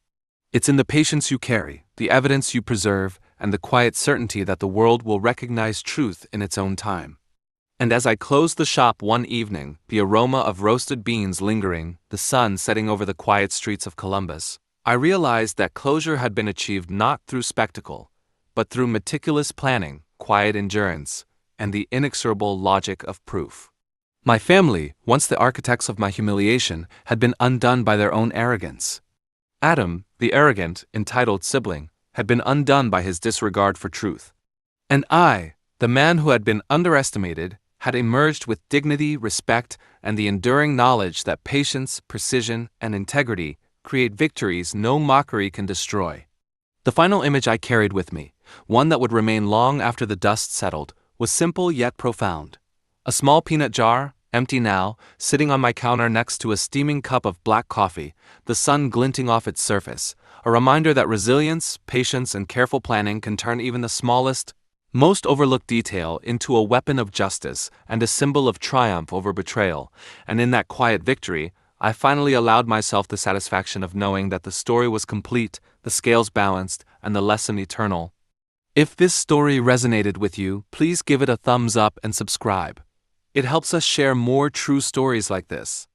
It's in the patience you carry, the evidence you preserve, and the quiet certainty that the world will recognize truth in its own time. And as I closed the shop one evening, the aroma of roasted beans lingering, the sun setting over the quiet streets of Columbus, I realized that closure had been achieved not through spectacle, but through meticulous planning, quiet endurance, and the inexorable logic of proof. My family, once the architects of my humiliation, had been undone by their own arrogance. Adam, the arrogant, entitled sibling, had been undone by his disregard for truth. And I, the man who had been underestimated, had emerged with dignity, respect, and the enduring knowledge that patience, precision, and integrity create victories no mockery can destroy. The final image I carried with me, one that would remain long after the dust settled, was simple yet profound. A small peanut jar, empty now, sitting on my counter next to a steaming cup of black coffee, the sun glinting off its surface, a reminder that resilience, patience, and careful planning can turn even the smallest, most overlooked detail into a weapon of justice and a symbol of triumph over betrayal, and in that quiet victory, I finally allowed myself the satisfaction of knowing that the story was complete, the scales balanced, and the lesson eternal. If this story resonated with you, please give it a thumbs up and subscribe. It helps us share more true stories like this.